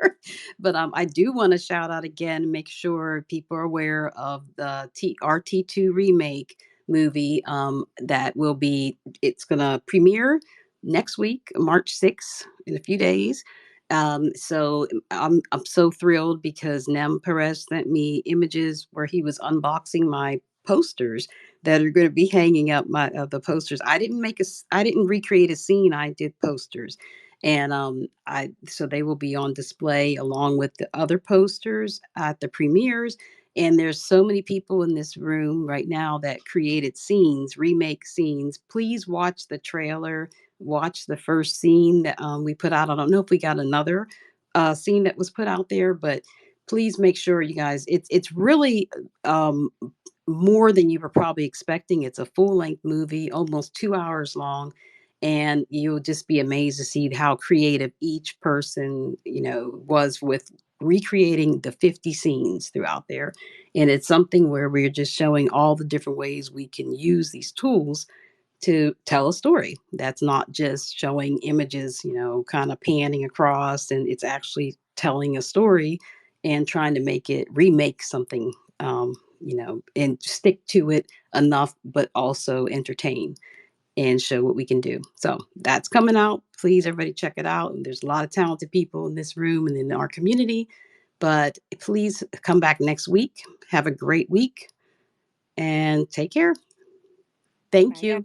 but I do want to shout out again. Make sure people are aware of the RT2 remake movie. That will be. It's gonna premiere next week, March 6th, in a few days. So I'm so thrilled because Nem Perez sent me images where he was unboxing my posters that are going to be hanging up my the posters. I didn't recreate a scene. I did posters, and I so they will be on display along with the other posters at the premieres. And there's so many people in this room right now that created scenes, remake scenes. Please watch the trailer, watch the first scene that we put out. I don't know if we got another scene that was put out there, but please make sure you guys. It's really more than you were probably expecting. It's a full length movie, almost 2 hours long, and you'll just be amazed to see how creative each person was with recreating the 50 scenes throughout there. And it's something where we're just showing all the different ways we can use these tools to tell a story that's not just showing images, kind of panning across, and it's actually telling a story and trying to remake something, and stick to it enough, but also entertain and show what we can do. So that's coming out. Please, everybody, check it out. And there's a lot of talented people in this room and in our community. But please come back next week. Have a great week and take care. Thank bye, guys. you.